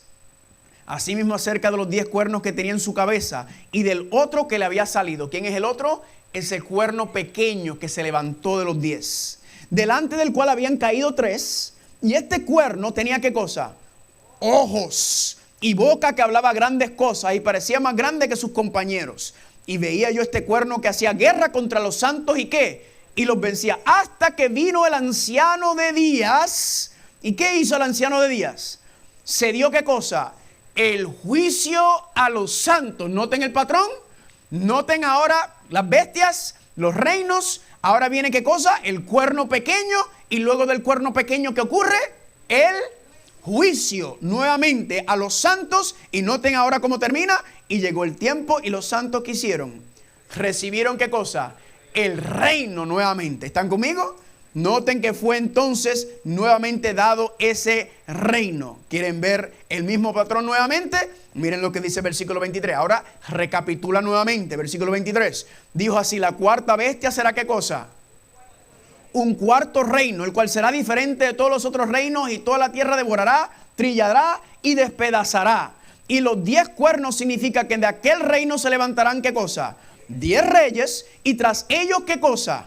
Asimismo acerca de los 10 cuernos que tenía en su cabeza y del otro que le había salido. ¿Quién es el otro? Es el cuerno pequeño que se levantó de los 10. Delante del cual habían caído 3. Y este cuerno tenía ¿qué cosa? Ojos y boca que hablaba grandes cosas y parecía más grande que sus compañeros. Y veía yo este cuerno que hacía guerra contra los santos y ¿qué? Y los vencía hasta que vino el anciano de días. ¿Y qué hizo el anciano de días? Se dio ¿qué cosa? El juicio a los santos. Noten el patrón. Noten ahora las bestias, los reinos. Ahora viene ¿qué cosa? El cuerno pequeño. Y luego del cuerno pequeño, ¿qué ocurre? El juicio nuevamente a los santos. Y noten ahora cómo termina. Y llegó el tiempo y los santos ¿qué hicieron? Recibieron ¿qué cosa? El reino nuevamente. ¿Están conmigo? Noten que fue entonces nuevamente dado ese reino. ¿Quieren ver el mismo patrón nuevamente? Miren lo que dice el versículo 23. Ahora recapitula nuevamente. Versículo 23. Dijo así: la cuarta bestia será ¿qué cosa? Un cuarto reino, el cual será diferente de todos los otros reinos, y toda la tierra devorará, trillará y despedazará. Y los 10 cuernos significa que de aquel reino se levantarán ¿qué cosa? 10 reyes, y tras ellos ¿qué cosa?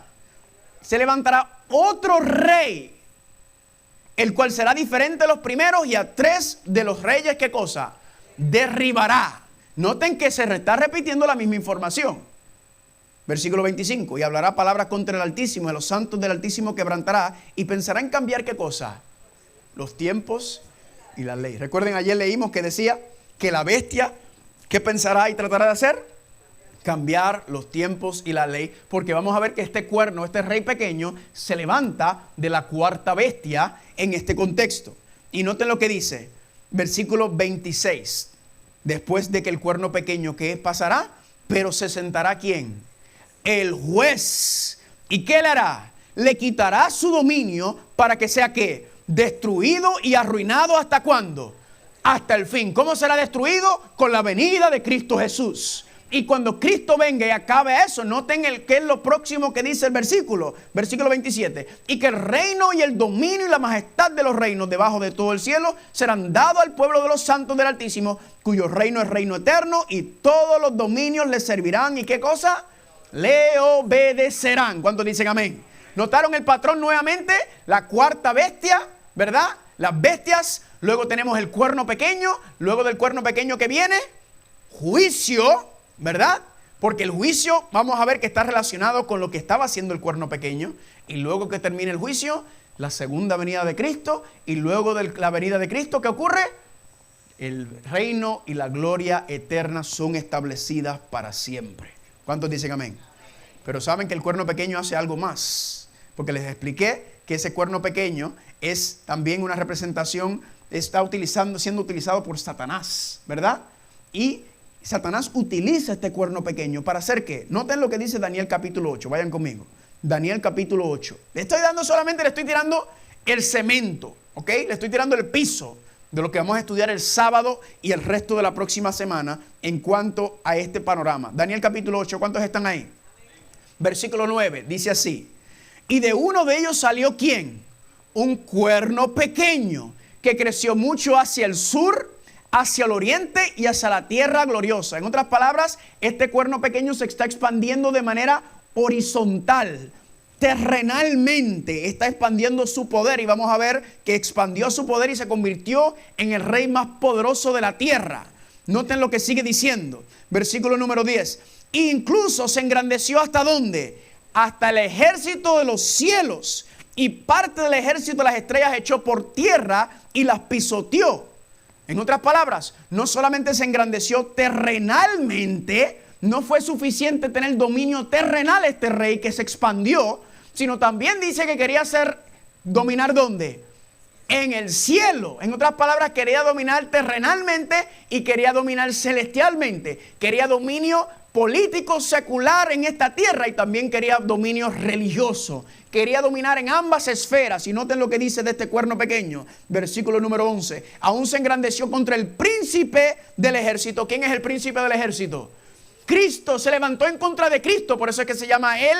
Se levantará otro rey, el cual será diferente de los primeros, y a 3 de los reyes ¿qué cosa? Derribará. Noten que se está repitiendo la misma información. Versículo 25. Y hablará palabras contra el Altísimo, de los santos del Altísimo quebrantará, y pensará en cambiar ¿qué cosa? Los tiempos y la ley. Recuerden, ayer leímos que decía que la bestia, ¿qué pensará y tratará de hacer? Cambiar los tiempos y la ley, porque vamos a ver que este cuerno, este rey pequeño, se levanta de la cuarta bestia en este contexto. Y noten lo que dice, versículo 26. Después de que el cuerno pequeño, ¿qué pasará? Pero se sentará ¿quién? El juez. ¿Y qué le hará? Le quitará su dominio para que sea ¿qué? Destruido y arruinado. ¿Hasta cuándo? Hasta el fin. ¿Cómo será destruido? Con la venida de Cristo Jesús. Y cuando Cristo venga y acabe eso, noten qué es lo próximo que dice el versículo 27. Y que el reino y el dominio y la majestad de los reinos debajo de todo el cielo serán dados al pueblo de los santos del Altísimo, cuyo reino es reino eterno, y todos los dominios le servirán. ¿Y qué cosa? Le obedecerán. ¿Cuántos dicen amén? ¿Notaron el patrón nuevamente? La cuarta bestia, ¿verdad? Las bestias. Luego tenemos el cuerno pequeño. Luego del cuerno pequeño que viene, juicio, ¿verdad? Porque el juicio, vamos a ver que está relacionado con lo que estaba haciendo el cuerno pequeño. Y luego que termine el juicio, la segunda venida de Cristo. Y luego de la venida de Cristo, ¿qué ocurre? El reino y la gloria eterna son establecidas para siempre. ¿Cuántos dicen amén? Pero saben que el cuerno pequeño hace algo más. Porque les expliqué que ese cuerno pequeño es también una representación, está siendo utilizado por Satanás, ¿verdad? Y Satanás utiliza este cuerno pequeño para hacer ¿qué? Noten lo que dice Daniel capítulo 8. Vayan conmigo. Daniel capítulo 8. Le estoy tirando el cemento, ¿ok? Le estoy tirando el piso de lo que vamos a estudiar el sábado y el resto de la próxima semana en cuanto a este panorama. Daniel capítulo 8, ¿cuántos están ahí? Versículo 9, dice así. Y de uno de ellos salió ¿quién? Un cuerno pequeño que creció mucho hacia el sur, hacia el oriente y hacia la tierra gloriosa. En otras palabras, este cuerno pequeño se está expandiendo de manera horizontal, terrenalmente. Está expandiendo su poder, y vamos a ver que expandió su poder y se convirtió en el rey más poderoso de la tierra. Noten lo que sigue diciendo. Versículo número 10. Incluso se engrandeció ¿hasta dónde? Hasta el ejército de los cielos, y parte del ejército de las estrellas echó por tierra y las pisoteó. En otras palabras, no solamente se engrandeció terrenalmente, no fue suficiente tener dominio terrenal este rey que se expandió, sino también dice que quería dominar ¿dónde? En el cielo. En otras palabras, quería dominar terrenalmente y quería dominar celestialmente. Quería dominio político secular en esta tierra y también quería dominio religioso. Quería dominar en ambas esferas. Y noten lo que dice de este cuerno pequeño, versículo número 11. Aún se engrandeció contra el príncipe del ejército. ¿Quién es el príncipe del ejército? Cristo. Se levantó en contra de Cristo. Por eso es que se llama el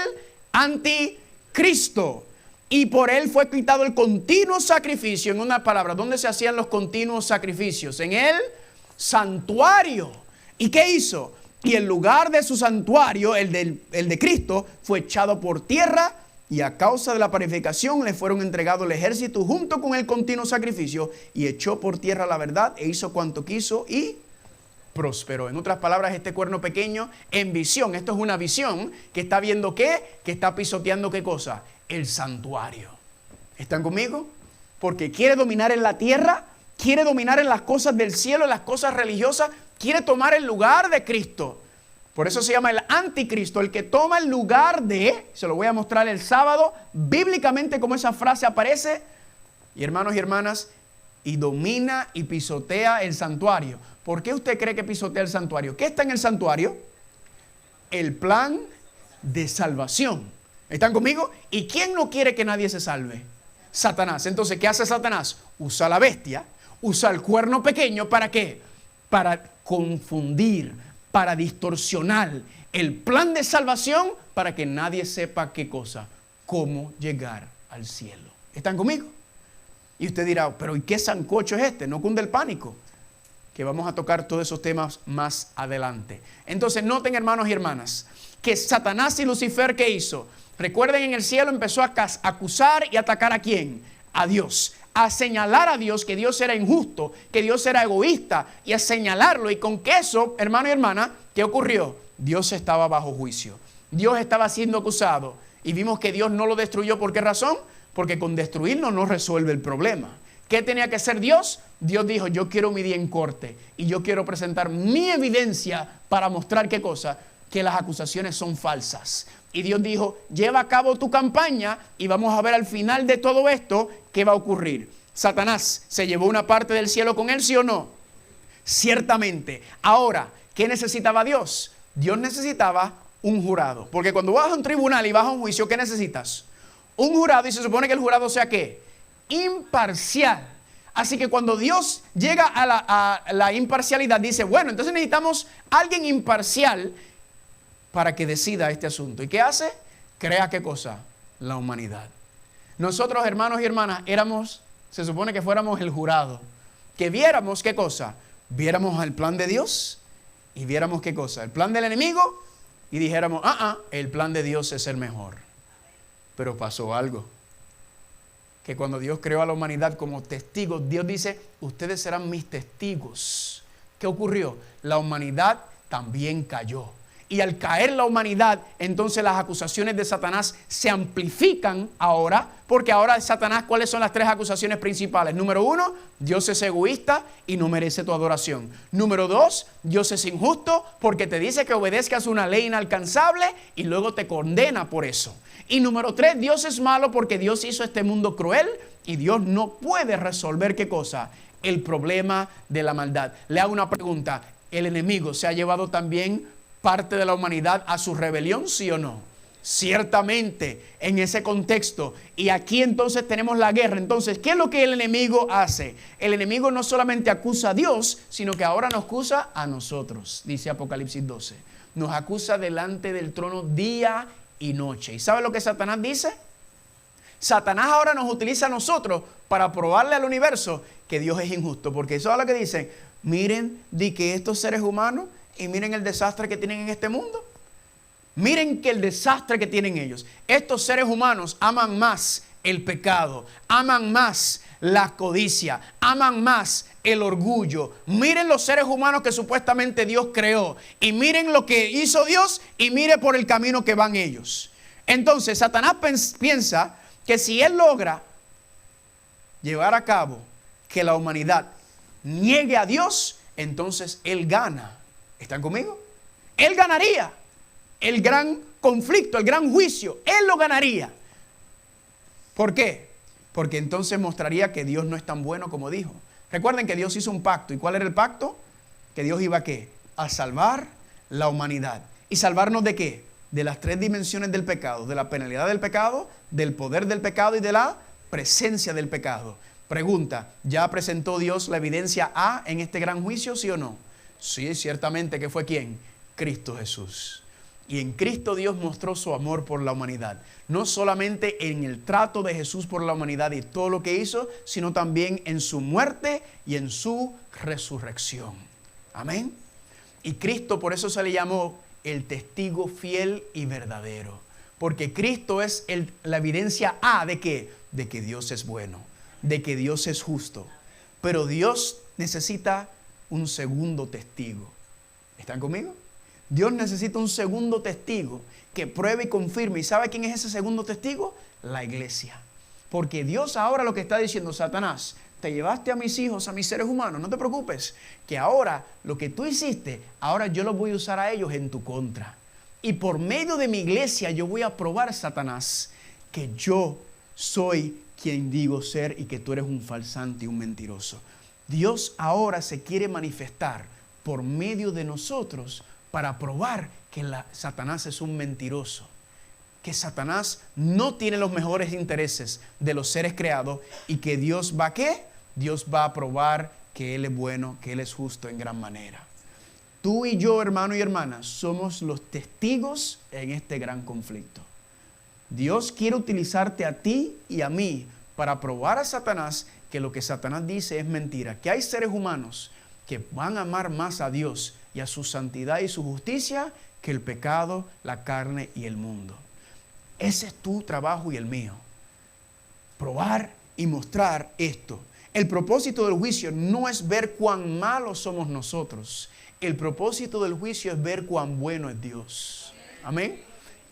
anticristo. Y por él fue quitado el continuo sacrificio. En una palabra, ¿dónde se hacían los continuos sacrificios? En el santuario. ¿Y qué hizo? Y el lugar de su santuario, el de Cristo, fue echado por tierra. Y a causa de la purificación le fueron entregados el ejército junto con el continuo sacrificio. Y echó por tierra la verdad e hizo cuanto quiso y prosperó. En otras palabras, este cuerno pequeño en visión. Esto es una visión que está viendo ¿qué? Que está pisoteando ¿qué cosa? El santuario. ¿Están conmigo? Porque quiere dominar en la tierra, quiere dominar en las cosas del cielo, en las cosas religiosas, quiere tomar el lugar de Cristo. Por eso se llama el anticristo, el que toma el lugar de, se lo voy a mostrar el sábado, bíblicamente como esa frase aparece, y hermanos y hermanas, y domina y pisotea el santuario. ¿Por qué usted cree que pisotea el santuario? ¿Qué está en el santuario? El plan de salvación. ¿Están conmigo? ¿Y quién no quiere que nadie se salve? Satanás. Entonces, ¿qué hace Satanás? Usa la bestia, usa el cuerno pequeño, ¿para qué? Para confundir, para distorsionar el plan de salvación, para que nadie sepa qué cosa, cómo llegar al cielo. ¿Están conmigo? Y usted dirá, pero ¿y qué sancocho es este? No cunde el pánico, que vamos a tocar todos esos temas más adelante. Entonces, noten, hermanos y hermanas, que Satanás y Lucifer, ¿qué hizo? Recuerden, en el cielo empezó a acusar y atacar ¿a quién? A Dios. A señalar a Dios que Dios era injusto, que Dios era egoísta, y a señalarlo. Y con que eso, hermano y hermana, ¿qué ocurrió? Dios estaba bajo juicio. Dios estaba siendo acusado. Y vimos que Dios no lo destruyó. ¿Por qué razón? Porque con destruirlo no resuelve el problema. ¿Qué tenía que hacer Dios? Dios dijo, yo quiero mi día en corte. Y yo quiero presentar mi evidencia para mostrar ¿qué cosa? Que las acusaciones son falsas. Y Dios dijo, lleva a cabo tu campaña y vamos a ver al final de todo esto qué va a ocurrir. Satanás se llevó una parte del cielo con él, ¿sí o no? Ciertamente. Ahora, ¿qué necesitaba Dios? Dios necesitaba un jurado. Porque cuando vas a un tribunal y vas a un juicio, ¿qué necesitas? Un jurado, y se supone que el jurado sea ¿qué? Imparcial. Así que cuando Dios llega a la imparcialidad, dice, bueno, entonces necesitamos alguien imparcial para que decida este asunto. ¿Y qué hace? Crea ¿qué cosa? La humanidad. Nosotros, hermanos y hermanas, se supone que fuéramos el jurado. Que viéramos ¿qué cosa? Viéramos el plan de Dios y viéramos ¿qué cosa? El plan del enemigo y dijéramos, el plan de Dios es el mejor. Pero pasó algo. Que cuando Dios creó a la humanidad como testigos, Dios dice, ustedes serán mis testigos. ¿Qué ocurrió? La humanidad también cayó. Y al caer la humanidad, entonces las acusaciones de Satanás se amplifican ahora, porque ahora Satanás, ¿cuáles son las tres acusaciones principales? Número 1, Dios es egoísta y no merece tu adoración. Número 2, Dios es injusto porque te dice que obedezcas una ley inalcanzable y luego te condena por eso. Y número 3, Dios es malo porque Dios hizo este mundo cruel y Dios no puede resolver ¿qué cosa? El problema de la maldad. Le hago una pregunta, ¿el enemigo se ha llevado también parte de la humanidad a su rebelión, sí o no? Ciertamente, en ese contexto. Y aquí entonces tenemos la guerra. Entonces, ¿qué es lo que el enemigo hace? El enemigo no solamente acusa a Dios, sino que ahora nos acusa a nosotros, dice Apocalipsis 12. Nos acusa delante del trono día y noche. ¿Y sabe lo que Satanás dice? Satanás ahora nos utiliza a nosotros para probarle al universo que Dios es injusto. Porque eso es lo que dicen. Miren, di que estos seres humanos, y miren el desastre que tienen en este mundo. Miren que el desastre que tienen ellos. Estos seres humanos aman más el pecado, aman más la codicia, aman más el orgullo. Miren los seres humanos que supuestamente Dios creó. Y miren lo que hizo Dios y mire por el camino que van ellos. Entonces Satanás piensa que si Él logra llevar a cabo que la humanidad niegue a Dios, entonces Él gana. ¿Están conmigo? Él ganaría el gran conflicto, el gran juicio. Él lo ganaría. ¿Por qué? Porque entonces mostraría que Dios no es tan bueno como dijo. Recuerden que Dios hizo un pacto. ¿Y cuál era el pacto? Que Dios iba ¿a qué? A salvar la humanidad. ¿Y salvarnos de qué? De las tres dimensiones del pecado. De la penalidad del pecado, del poder del pecado y de la presencia del pecado. Pregunta, ¿ya presentó Dios la evidencia A en este gran juicio, sí o no? Sí, ciertamente. ¿Que fue quién? Cristo Jesús. Y en Cristo Dios mostró su amor por la humanidad. No solamente en el trato de Jesús por la humanidad y todo lo que hizo, sino también en su muerte y en su resurrección. Amén. Y Cristo por eso se le llamó el testigo fiel y verdadero. Porque Cristo es la evidencia A de ¿qué? De que Dios es bueno, de que Dios es justo. Pero Dios necesita un segundo testigo. ¿Están conmigo? Dios necesita un segundo testigo que pruebe y confirme. ¿Y sabe quién es ese segundo testigo? La iglesia. Porque Dios ahora lo que está diciendo, Satanás, te llevaste a mis hijos, a mis seres humanos, no te preocupes, que ahora lo que tú hiciste, ahora yo lo voy a usar a ellos en tu contra. Y por medio de mi iglesia yo voy a probar, Satanás, que yo soy quien digo ser y que tú eres un falsante y un mentiroso. Dios ahora se quiere manifestar por medio de nosotros para probar que Satanás es un mentiroso, que Satanás no tiene los mejores intereses de los seres creados y que Dios va ¿a qué? Dios va a probar que Él es bueno, que Él es justo en gran manera. Tú y yo, hermano y hermana, somos los testigos en este gran conflicto. Dios quiere utilizarte a ti y a mí para probar a Satanás que lo que Satanás dice es mentira, que hay seres humanos que van a amar más a Dios y a su santidad y su justicia que el pecado, la carne y el mundo. Ese es tu trabajo y el mío. Probar y mostrar esto. El propósito del juicio no es ver cuán malos somos nosotros. El propósito del juicio es ver cuán bueno es Dios. Amén.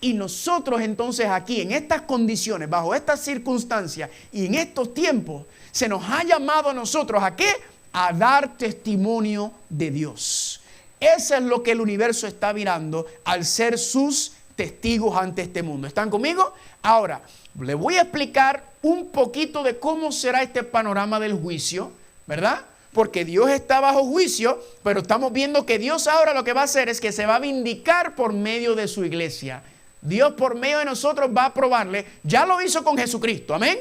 Y nosotros entonces aquí, en estas condiciones, bajo estas circunstancias y en estos tiempos, se nos ha llamado a nosotros ¿a qué? A dar testimonio de Dios. Eso es lo que el universo está mirando al ser sus testigos ante este mundo. ¿Están conmigo? Ahora, les voy a explicar un poquito de cómo será este panorama del juicio, ¿verdad? Porque Dios está bajo juicio, pero estamos viendo que Dios ahora lo que va a hacer es que se va a vindicar por medio de su iglesia. Dios por medio de nosotros va a probarle. Ya lo hizo con Jesucristo, ¿amén?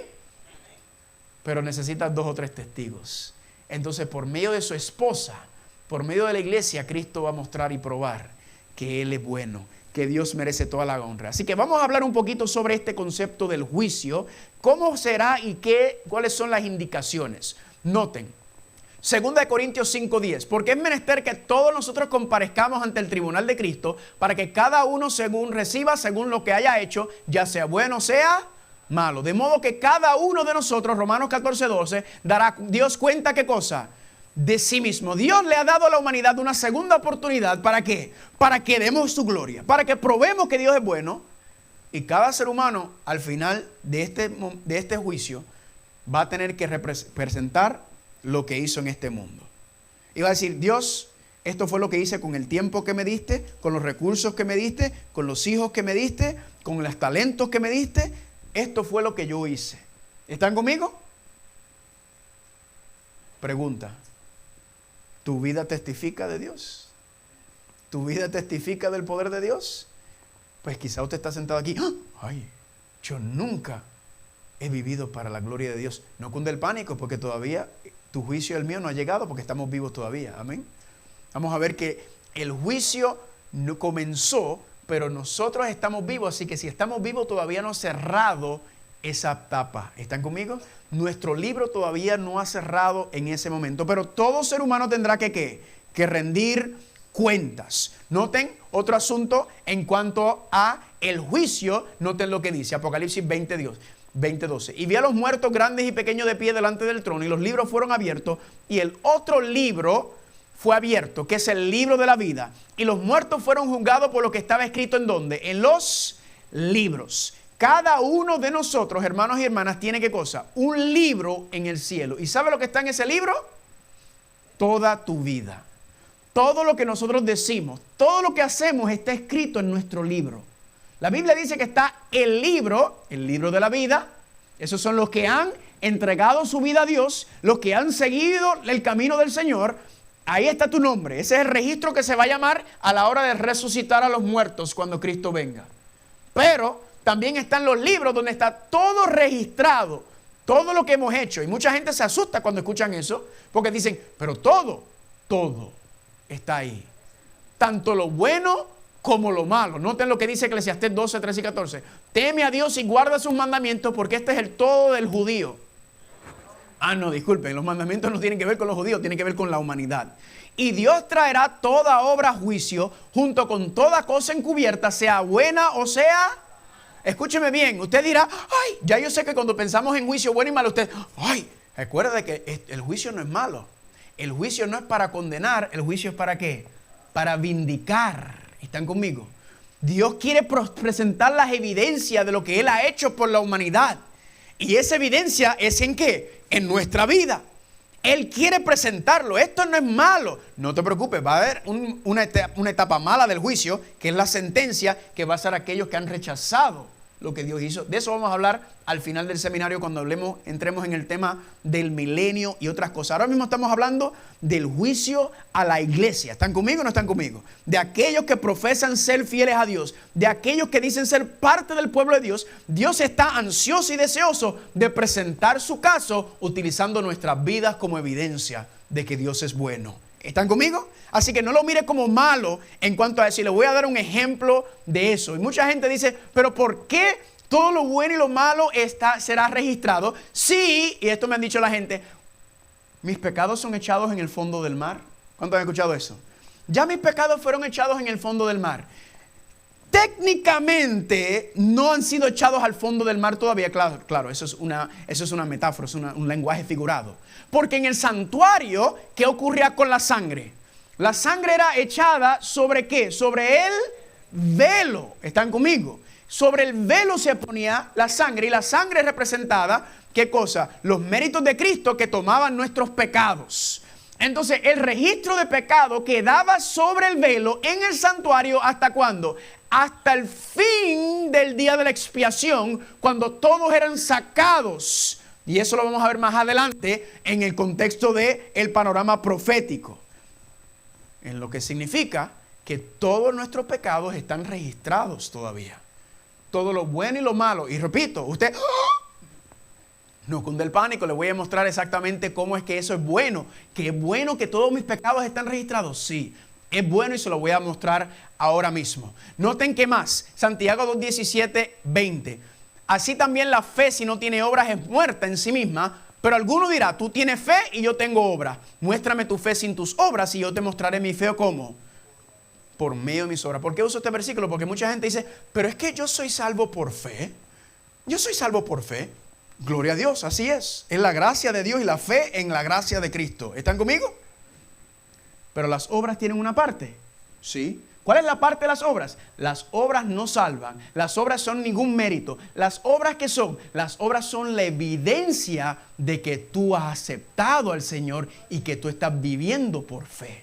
Pero necesita 2 o 3 testigos. Entonces, por medio de su esposa, por medio de la iglesia, Cristo va a mostrar y probar que Él es bueno, que Dios merece toda la honra. Así que vamos a hablar un poquito sobre este concepto del juicio. ¿Cómo será y cuáles son las indicaciones? Noten, 2 Corintios 5:10, porque es menester que todos nosotros comparezcamos ante el tribunal de Cristo para que cada uno reciba según lo que haya hecho, ya sea bueno o sea malo. De modo que cada uno de nosotros, Romanos 14:12, dará Dios cuenta ¿qué cosa? De sí mismo. Dios le ha dado a la humanidad una segunda oportunidad. ¿Para qué? Para que demos su gloria, para que probemos que Dios es bueno. Y cada ser humano al final de este juicio va a tener que representar lo que hizo en este mundo. Y va a decir, Dios, esto fue lo que hice con el tiempo que me diste, con los recursos que me diste, con los hijos que me diste, con los talentos que me diste. Esto fue lo que yo hice. ¿Están conmigo? Pregunta. ¿Tu vida testifica de Dios? ¿Tu vida testifica del poder de Dios? Pues quizá usted está sentado aquí. ¡Ay! Yo nunca he vivido para la gloria de Dios. No cunde el pánico porque todavía tu juicio y el mío no ha llegado porque estamos vivos todavía. Amén. Vamos a ver que el juicio no comenzó, pero nosotros estamos vivos. Así que si estamos vivos todavía no ha cerrado esa etapa. ¿Están conmigo? Nuestro libro todavía no ha cerrado en ese momento, pero todo ser humano tendrá que rendir cuentas. Noten otro asunto en cuanto a el juicio. Noten lo que dice Apocalipsis 20:12. Y vi a los muertos grandes y pequeños de pie delante del trono, y los libros fueron abiertos, y el otro libro fue abierto, que es el libro de la vida. Y los muertos fueron juzgados por lo que estaba escrito ¿en dónde? En los libros. Cada uno de nosotros, hermanos y hermanas, tiene ¿qué cosa? Un libro en el cielo. ¿Y sabe lo que está en ese libro? Toda tu vida. Todo lo que nosotros decimos, todo lo que hacemos está escrito en nuestro libro. La Biblia dice que está el libro de la vida. Esos son los que han entregado su vida a Dios, los que han seguido el camino del Señor. Ahí está tu nombre. Ese es el registro que se va a llamar a la hora de resucitar a los muertos cuando Cristo venga. Pero también están los libros donde está todo registrado, todo lo que hemos hecho. Y mucha gente se asusta cuando escuchan eso, porque dicen, pero todo está ahí. Tanto lo bueno como lo malo. Noten lo que dice Eclesiastés 12, 13 y 14. Teme a Dios y guarda sus mandamientos, porque este es el todo del judío. No, disculpen, los mandamientos no tienen que ver con los judíos, tienen que ver con la humanidad. Y Dios traerá toda obra a juicio, junto con toda cosa encubierta, sea buena o sea... Escúcheme bien, usted dirá, ay, ya yo sé que cuando pensamos en juicio bueno y malo, usted, ay, recuerde que el juicio no es malo. El juicio no es para condenar, el juicio es para ¿qué? Para vindicar. ¿Están conmigo? Dios quiere presentar las evidencias de lo que Él ha hecho por la humanidad. Y esa evidencia es ¿en qué? En nuestra vida. Él quiere presentarlo. Esto no es malo. No te preocupes, va a haber una etapa mala del juicio, que es la sentencia, que va a ser aquellos que han rechazado lo que Dios hizo. De eso vamos a hablar al final del seminario cuando entremos en el tema del milenio y otras cosas. Ahora mismo estamos hablando del juicio a la iglesia. ¿Están conmigo o no están conmigo? De aquellos que profesan ser fieles a Dios, de aquellos que dicen ser parte del pueblo de Dios. Dios está ansioso y deseoso de presentar su caso utilizando nuestras vidas como evidencia de que Dios es bueno. ¿Están conmigo? Así que no lo mire como malo en cuanto a eso. Y le voy a dar un ejemplo de eso. Y mucha gente dice, pero ¿por qué todo lo bueno y lo malo será registrado? Sí, y esto me han dicho la gente, mis pecados son echados en el fondo del mar. ¿Cuántos han escuchado eso? Ya mis pecados fueron echados en el fondo del mar. Técnicamente no han sido echados al fondo del mar todavía. Claro, eso es una metáfora, es un lenguaje figurado. Porque en el santuario, ¿qué ocurría con la sangre? La sangre era echada ¿sobre qué? Sobre el velo. ¿Están conmigo? Sobre el velo se ponía la sangre, y la sangre representaba, ¿qué cosa? Los méritos de Cristo que tomaban nuestros pecados. Entonces, el registro de pecado quedaba sobre el velo en el santuario, ¿hasta cuándo? Hasta el fin del día de la expiación, cuando todos eran sacados. Y eso lo vamos a ver más adelante en el contexto del panorama profético. En lo que significa que todos nuestros pecados están registrados todavía. Todo lo bueno y lo malo. Y repito, usted no cunde el pánico, le voy a mostrar exactamente cómo es que eso es bueno. Que es bueno que todos mis pecados están registrados. Sí, es bueno y se lo voy a mostrar ahora mismo. Noten que más, Santiago 2, 17, 20. Así también la fe, si no tiene obras, es muerta en sí misma. Pero alguno dirá, tú tienes fe y yo tengo obras. Muéstrame tu fe sin tus obras y yo te mostraré mi fe. ¿Cómo? Por medio de mis obras. ¿Por qué uso este versículo? Porque mucha gente dice, pero es que yo soy salvo por fe. Yo soy salvo por fe. Gloria a Dios, así es. Es la gracia de Dios y la fe en la gracia de Cristo. ¿Están conmigo? Pero las obras tienen una parte. ¿Sí? ¿Cuál es la parte de las obras? Las obras no salvan. Las obras son ningún mérito. ¿Las obras qué son? Las obras son la evidencia de que tú has aceptado al Señor y que tú estás viviendo por fe.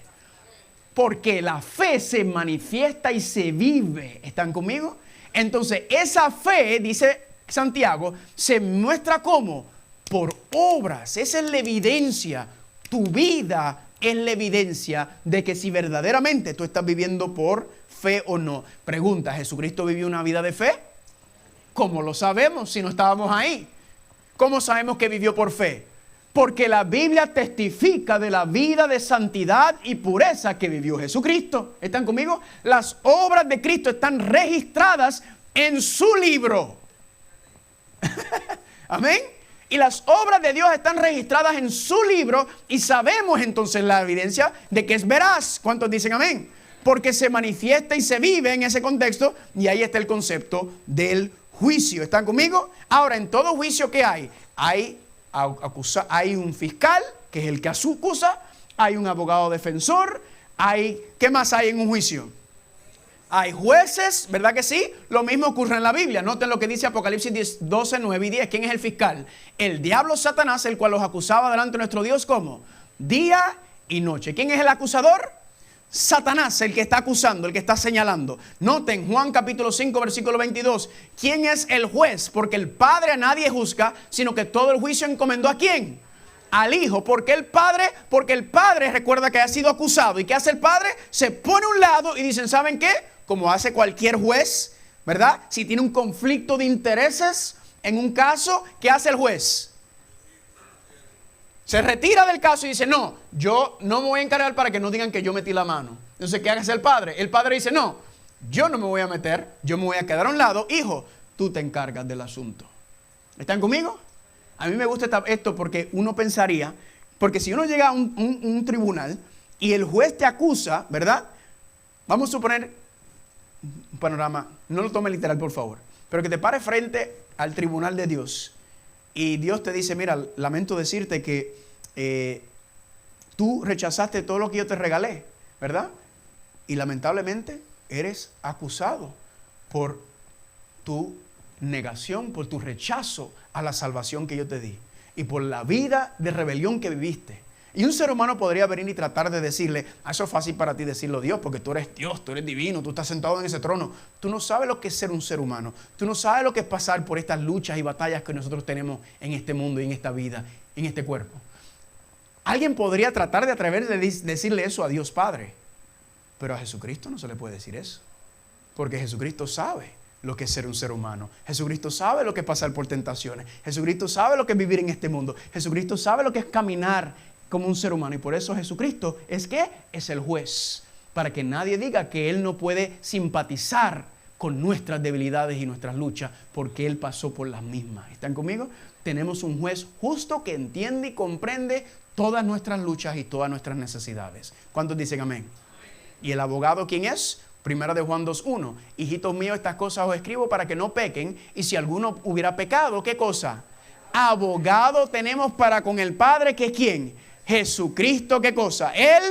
Porque la fe se manifiesta y se vive. ¿Están conmigo? Entonces, esa fe, dice Santiago, se muestra ¿cómo? Por obras. Esa es la evidencia. Tu vida es la evidencia de que si verdaderamente tú estás viviendo por fe o no. Pregunta, ¿Jesucristo vivió una vida de fe? ¿Cómo lo sabemos si no estábamos ahí? ¿Cómo sabemos que vivió por fe? Porque la Biblia testifica de la vida de santidad y pureza que vivió Jesucristo. ¿Están conmigo? Las obras de Cristo están registradas en su libro. Amén. Y las obras de Dios están registradas en su libro y sabemos entonces la evidencia de que es veraz. ¿Cuántos dicen amén? Porque se manifiesta y se vive en ese contexto y ahí está el concepto del juicio. ¿Están conmigo? Ahora, en todo juicio, ¿qué hay? Hay un fiscal, que es el que acusa, hay un abogado defensor, ¿qué más hay en un juicio? Hay jueces, ¿verdad que sí? Lo mismo ocurre en la Biblia. Noten lo que dice Apocalipsis 12, 9 y 10. ¿Quién es el fiscal? El diablo Satanás, el cual los acusaba delante de nuestro Dios, ¿cómo? Día y noche. ¿Quién es el acusador? Satanás, el que está acusando, el que está señalando. Noten Juan capítulo 5, versículo 22. ¿Quién es el juez? Porque el Padre a nadie juzga, sino que todo el juicio encomendó ¿a quién? Al Hijo. Porque el Padre recuerda que ha sido acusado. ¿Y qué hace el Padre? Se pone a un lado y dicen, ¿saben qué? Como hace cualquier juez, ¿verdad? Si tiene un conflicto de intereses en un caso, ¿qué hace el juez? Se retira del caso y dice, no, yo no me voy a encargar para que no digan que yo metí la mano. Entonces, ¿qué hace el padre? El padre dice, no, yo no me voy a meter, yo me voy a quedar a un lado. Hijo, tú te encargas del asunto. ¿Están conmigo? A mí me gusta esto porque uno pensaría, porque si uno llega a un tribunal y el juez te acusa, ¿verdad? Vamos a suponer un panorama, no lo tome literal por favor, pero que te pare frente al tribunal de Dios y Dios te dice, mira, lamento decirte que tú rechazaste todo lo que yo te regalé, ¿verdad? Y lamentablemente eres acusado por tu negación, por tu rechazo a la salvación que yo te di y por la vida de rebelión que viviste. Y un ser humano podría venir y tratar de decirle, eso es fácil para ti decirlo Dios, porque tú eres Dios, tú eres divino, tú estás sentado en ese trono. Tú no sabes lo que es ser un ser humano. Tú no sabes lo que es pasar por estas luchas y batallas que nosotros tenemos en este mundo y en esta vida, en este cuerpo. Alguien podría tratar de atrever de decirle eso a Dios Padre, pero a Jesucristo no se le puede decir eso, porque Jesucristo sabe lo que es ser un ser humano. Jesucristo sabe lo que es pasar por tentaciones. Jesucristo sabe lo que es vivir en este mundo. Jesucristo sabe lo que es caminar como un ser humano. Y por eso Jesucristo es que es el juez. Para que nadie diga que Él no puede simpatizar con nuestras debilidades y nuestras luchas, porque Él pasó por las mismas. ¿Están conmigo? Tenemos un juez justo que entiende y comprende todas nuestras luchas y todas nuestras necesidades. ¿Cuántos dicen amén? ¿Y el abogado quién es? Primera de Juan 2:1. Hijitos míos, estas cosas os escribo para que no pequen. Y si alguno hubiera pecado, ¿qué cosa? Abogado tenemos para con el Padre, ¿que es quién? Jesucristo, ¿qué cosa? El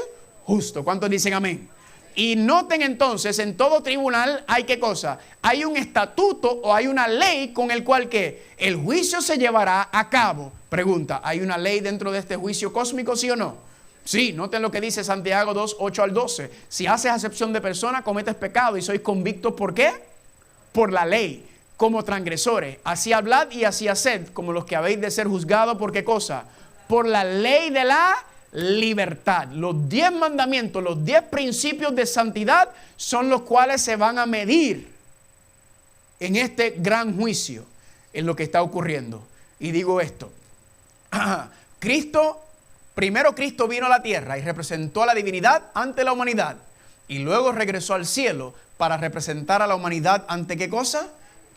justo. ¿Cuántos dicen amén? Y noten entonces, en todo tribunal hay ¿qué cosa? Hay un estatuto o hay una ley con el cual ¿qué? El juicio se llevará a cabo. Pregunta, ¿hay una ley dentro de este juicio cósmico, sí o no? Sí, noten lo que dice Santiago 2, 8 al 12. Si haces acepción de persona, cometes pecado y sois convictos, ¿por qué? Por la ley, como transgresores. Así hablad y así haced, como los que habéis de ser juzgados, ¿por qué cosa? Por la ley de la libertad. Los 10 mandamientos, los 10 principios de santidad son los cuales se van a medir en este gran juicio, en lo que está ocurriendo. Y digo esto, primero Cristo vino a la tierra y representó a la divinidad ante la humanidad. Y luego regresó al cielo para representar a la humanidad ante ¿qué cosa?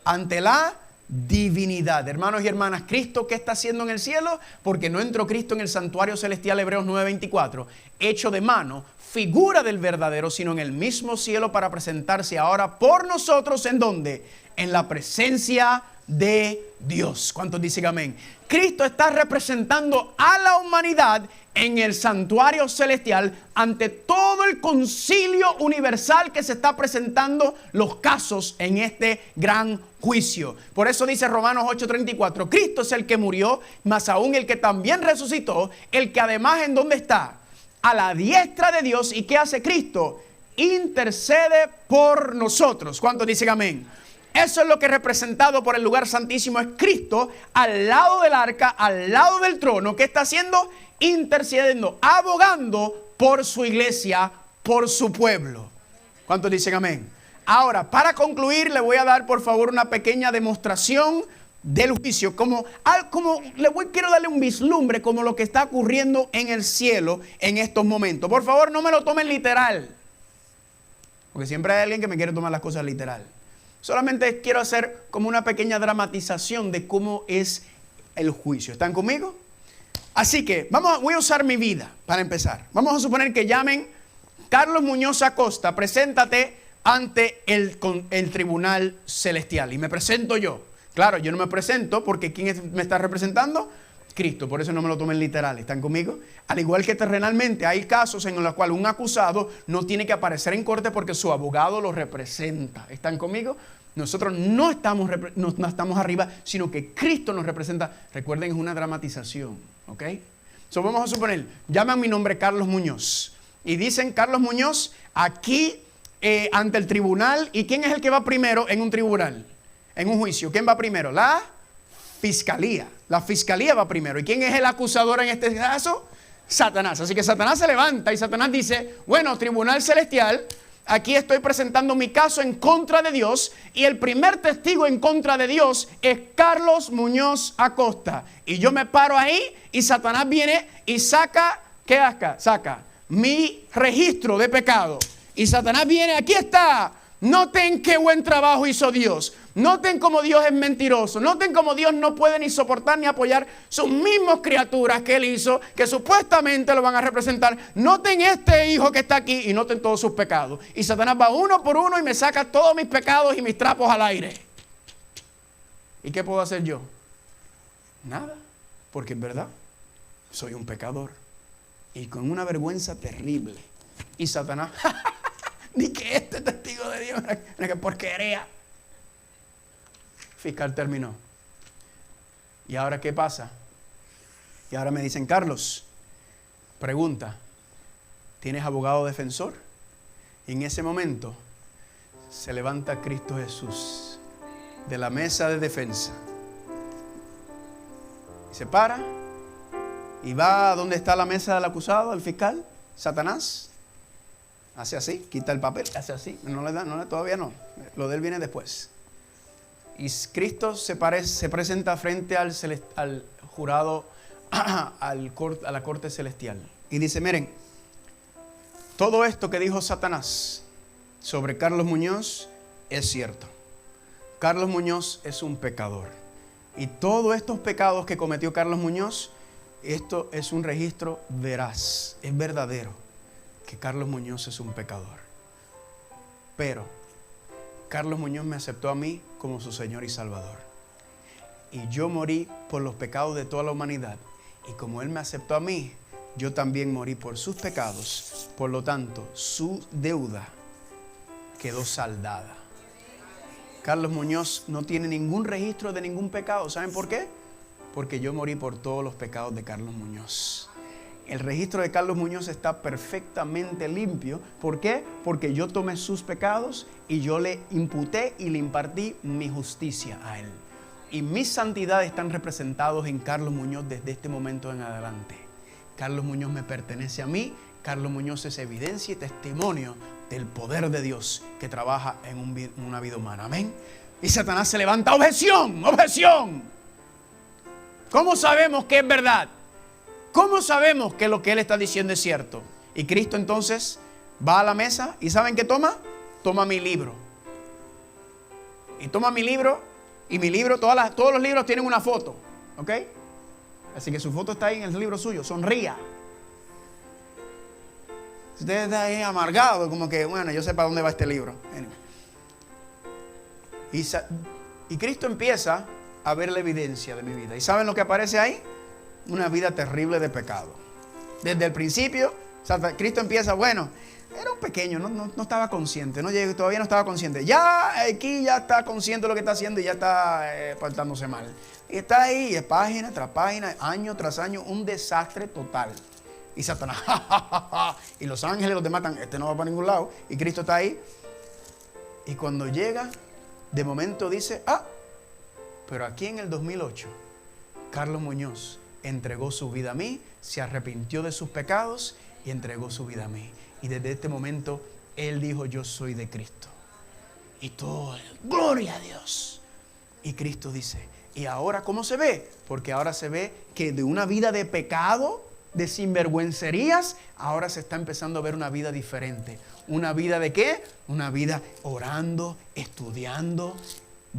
Ante la divinidad. Hermanos y hermanas, ¿Cristo qué está haciendo en el cielo? Porque no entró Cristo en el santuario celestial, Hebreos 9:24, hecho de mano, figura del verdadero, sino en el mismo cielo para presentarse ahora por nosotros, ¿en dónde? En la presencia de Dios. ¿Cuántos dicen amén? Cristo está representando a la humanidad en el santuario celestial ante todo el concilio universal que se está presentando los casos en este gran juicio. Por eso dice Romanos 8:34, Cristo es el que murió, mas aún el que también resucitó, el que además ¿en dónde está? A la diestra de Dios. ¿Y qué hace Cristo? Intercede por nosotros. ¿Cuántos dicen amén? Eso es lo que representado por el lugar santísimo es Cristo al lado del arca, al lado del trono. ¿Qué está haciendo? Intercediendo, abogando por su iglesia, por su pueblo. ¿Cuántos dicen amén? Ahora, para concluir, le voy a dar por favor una pequeña demostración del juicio. Quiero darle un vislumbre como lo que está ocurriendo en el cielo en estos momentos. Por favor, no me lo tomen literal, porque siempre hay alguien que me quiere tomar las cosas literal. Solamente quiero hacer como una pequeña dramatización de cómo es el juicio. ¿Están conmigo? Así que voy a usar mi vida para empezar. Vamos a suponer que llamen Carlos Muñoz Acosta, preséntate ante el tribunal celestial. Y me presento yo. Claro, yo no me presento porque ¿quién me está representando? Cristo. Por eso no me lo tomen literal. ¿Están conmigo? Al igual que terrenalmente, hay casos en los cuales un acusado no tiene que aparecer en corte porque su abogado lo representa. ¿Están conmigo? Nosotros no estamos arriba, sino que Cristo nos representa. Recuerden, es una dramatización. ¿Ok? So, vamos a suponer, llaman mi nombre Carlos Muñoz. Y dicen, Carlos Muñoz, aquí ante el tribunal. ¿Y quién es el que va primero en un tribunal? En un juicio. ¿Quién va primero? La fiscalía. La fiscalía va primero. ¿Y quién es el acusador en este caso? Satanás. Así que Satanás se levanta y Satanás dice, bueno, tribunal celestial, aquí estoy presentando mi caso en contra de Dios y el primer testigo en contra de Dios es Carlos Muñoz Acosta. Y yo me paro ahí y Satanás viene y saca, ¿qué hace? Saca mi registro de pecado. Y Satanás viene, aquí está. Noten qué buen trabajo hizo Dios. Noten cómo Dios es mentiroso. Noten cómo Dios no puede ni soportar ni apoyar sus mismas criaturas que Él hizo, que supuestamente lo van a representar. Noten este hijo que está aquí y noten todos sus pecados. Y Satanás va uno por uno y me saca todos mis pecados y mis trapos al aire. ¿Y qué puedo hacer yo? Nada, porque en verdad soy un pecador. Y con una vergüenza terrible. Y Satanás, ni que este testigo de Dios, que porquería. Fiscal terminó. ¿Y ahora qué pasa? Y ahora me dicen, Carlos, pregunta, ¿tienes abogado defensor? Y en ese momento se levanta Cristo Jesús de la mesa de defensa. Y se para y va a donde está la mesa del acusado, el fiscal, Satanás. Hace así, quita el papel, hace así. No le da, todavía no. Lo de él viene después. Y Cristo se presenta frente al jurado, a la corte celestial. Y dice, miren, todo esto que dijo Satanás sobre Carlos Muñoz es cierto. Carlos Muñoz es un pecador. Y todos estos pecados que cometió Carlos Muñoz, esto es un registro veraz, es verdadero, que Carlos Muñoz es un pecador. Pero Carlos Muñoz me aceptó a mí como su Señor y Salvador. Y yo morí por los pecados de toda la humanidad. Y como Él me aceptó a mí, yo también morí por sus pecados. Por lo tanto, su deuda quedó saldada. Carlos Muñoz no tiene ningún registro de ningún pecado. ¿Saben por qué? Porque yo morí por todos los pecados de Carlos Muñoz. El registro de Carlos Muñoz está perfectamente limpio. ¿Por qué? Porque yo tomé sus pecados y yo le imputé y le impartí mi justicia a él. Y mis santidades están representados en Carlos Muñoz desde este momento en adelante. Carlos Muñoz me pertenece a mí. Carlos Muñoz es evidencia y testimonio del poder de Dios que trabaja en una vida humana. Amén. Y Satanás se levanta. ¡Objeción! ¡Objeción! ¿Cómo sabemos que es verdad? ¿Cómo sabemos que lo que Él está diciendo es cierto? Y Cristo entonces va a la mesa y ¿saben qué toma? Toma mi libro. Y toma mi libro y mi libro, todos los libros tienen una foto. ¿Ok? Así que su foto está ahí en el libro suyo. Sonría. Si usted está ahí amargado, como que, bueno, yo sé para dónde va este libro. Y Cristo empieza a ver la evidencia de mi vida. ¿Y saben lo que aparece ahí? Una vida terrible de pecado. Desde el principio, Cristo empieza, bueno, era un pequeño, no estaba consciente, todavía no estaba consciente. Ya aquí ya está consciente de lo que está haciendo y ya está portándose mal. Y está ahí, es página tras página, año tras año, un desastre total. Y Satanás, y los ángeles los demás están, no va para ningún lado. Y Cristo está ahí. Y cuando llega, de momento dice, pero aquí en el 2008, Carlos Muñoz entregó su vida a mí, se arrepintió de sus pecados y entregó su vida a mí. Y desde este momento, Él dijo, yo soy de Cristo. Y todo, gloria a Dios. Y Cristo dice, ¿y ahora cómo se ve? Porque ahora se ve que de una vida de pecado, de sinvergüencerías, ahora se está empezando a ver una vida diferente. ¿Una vida de qué? Una vida orando, estudiando,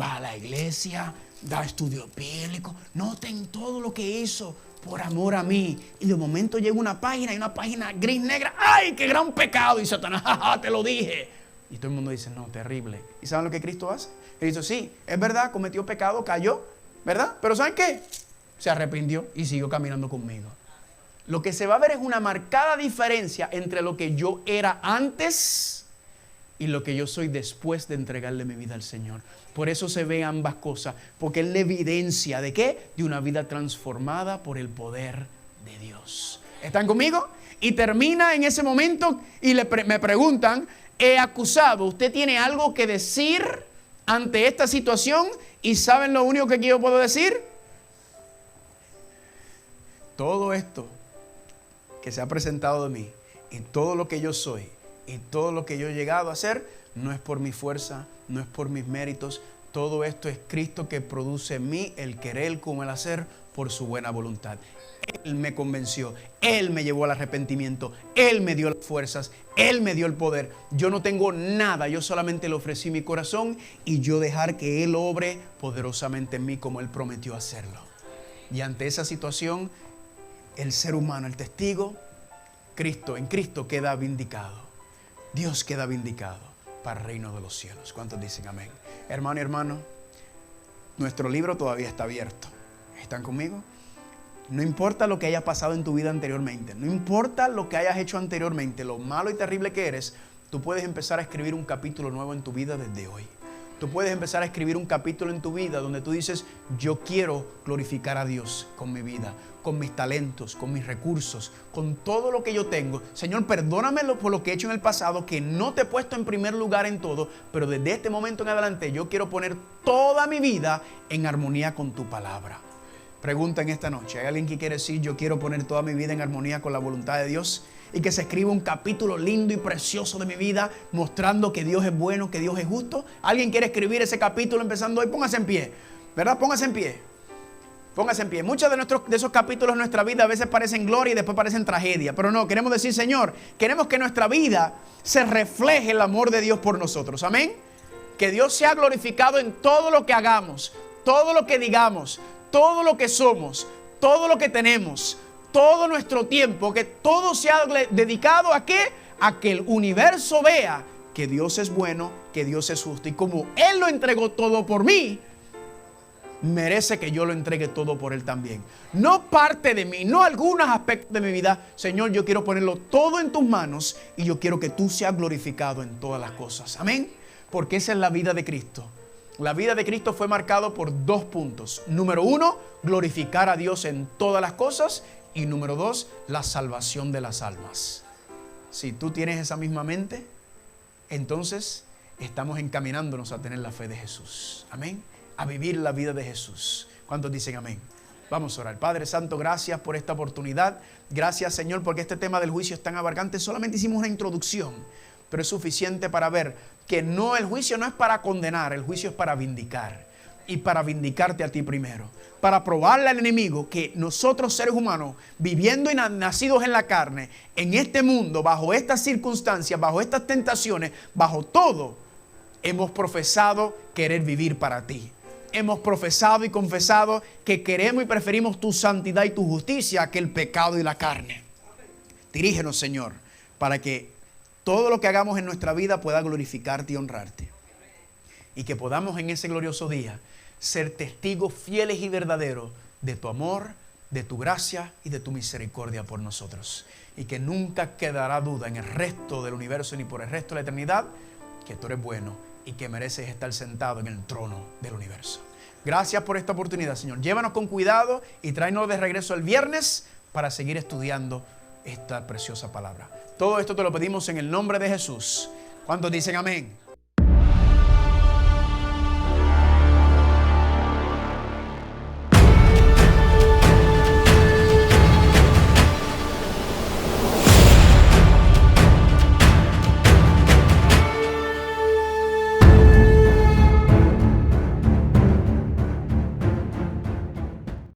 va a la iglesia, da estudio bíblico. Noten todo lo que hizo por amor a mí. Y de momento llega una página y una página gris negra. ¡Ay, qué gran pecado! Y Satanás, ¡ja, te lo dije! Y todo el mundo dice, no, terrible. ¿Y saben lo que Cristo hace? Él dice, sí, es verdad, cometió pecado, cayó, ¿verdad? Pero ¿saben qué? se arrepintió y siguió caminando conmigo. Lo que se va a ver es una marcada diferencia entre lo que yo era antes y lo que yo soy después de entregarle mi vida al Señor. Por eso se ven ambas cosas, porque es la evidencia ¿de qué? De una vida transformada por el poder de Dios. ¿Están conmigo? Y termina en ese momento y me preguntan, he acusado, ¿usted tiene algo que decir ante esta situación? ¿Y saben lo único que yo puedo decir? Todo esto que se ha presentado de mí y todo lo que yo soy y todo lo que yo he llegado a hacer no es por mi fuerza, no es por mis méritos. Todo esto es Cristo que produce en mí el querer como el hacer por su buena voluntad. Él me convenció, Él me llevó al arrepentimiento, Él me dio las fuerzas, Él me dio el poder. Yo no tengo nada, yo solamente le ofrecí mi corazón y yo dejar que Él obre poderosamente en mí como Él prometió hacerlo. Y ante esa situación, el ser humano, el testigo, en Cristo queda vindicado. Dios queda vindicado para el reino de los cielos. ¿Cuántos dicen amén? Hermano y hermano, nuestro libro todavía está abierto. ¿Están conmigo? No importa lo que haya pasado en tu vida anteriormente, no importa lo que hayas hecho anteriormente, lo malo y terrible que eres, tú puedes empezar a escribir un capítulo nuevo en tu vida desde hoy. Tú puedes empezar a escribir un capítulo en tu vida donde tú dices, yo quiero glorificar a Dios con mi vida, con mis talentos, con mis recursos, con todo lo que yo tengo. Señor, perdóname por lo que he hecho en el pasado, que no te he puesto en primer lugar en todo, pero desde este momento en adelante yo quiero poner toda mi vida en armonía con tu palabra. Pregunta en esta noche, ¿hay alguien que quiere decir, yo quiero poner toda mi vida en armonía con la voluntad de Dios? Y que se escriba un capítulo lindo y precioso de mi vida, mostrando que Dios es bueno, que Dios es justo. ¿Alguien quiere escribir ese capítulo empezando hoy? Póngase en pie, ¿verdad? Póngase en pie. Póngase en pie. Muchos de esos capítulos de nuestra vida a veces parecen gloria y después parecen tragedia. Pero no, queremos decir, Señor, queremos que en nuestra vida se refleje el amor de Dios por nosotros. Amén. Que Dios sea glorificado en todo lo que hagamos, todo lo que digamos, todo lo que somos, todo lo que tenemos, todo nuestro tiempo, que todo sea dedicado ¿a qué? A que el universo vea que Dios es bueno, que Dios es justo. Y como Él lo entregó todo por mí, merece que yo lo entregue todo por Él también. No parte de mí, no algunos aspectos de mi vida. Señor, yo quiero ponerlo todo en tus manos y yo quiero que tú seas glorificado en todas las cosas. Amén. Porque esa es la vida de Cristo. La vida de Cristo fue marcado por 2 puntos. Número 1, glorificar a Dios en todas las cosas. Y número 2, la salvación de las almas. Si tú tienes esa misma mente, entonces estamos encaminándonos a tener la fe de Jesús. Amén. A vivir la vida de Jesús. ¿Cuántos dicen amén? Vamos a orar. Padre Santo, gracias por esta oportunidad. Gracias, Señor, porque este tema del juicio es tan abarcante. Solamente hicimos una introducción, pero es suficiente para ver que el juicio no es para condenar, el juicio es para vindicar. Y para vindicarte a ti primero, para probarle al enemigo que nosotros seres humanos, viviendo y nacidos en la carne, en este mundo, bajo estas circunstancias, bajo estas tentaciones, bajo todo, hemos profesado querer vivir para ti. Hemos profesado y confesado que queremos y preferimos tu santidad y tu justicia que el pecado y la carne. Dirígenos, Señor, para que todo lo que hagamos en nuestra vida pueda glorificarte y honrarte. Y que podamos en ese glorioso día ser testigos fieles y verdaderos de tu amor, de tu gracia y de tu misericordia por nosotros. Y que nunca quedará duda en el resto del universo ni por el resto de la eternidad que tú eres bueno y que mereces estar sentado en el trono del universo. Gracias por esta oportunidad, Señor. Llévanos con cuidado y tráenos de regreso el viernes para seguir estudiando esta preciosa palabra. Todo esto te lo pedimos en el nombre de Jesús. ¿Cuántos dicen amén?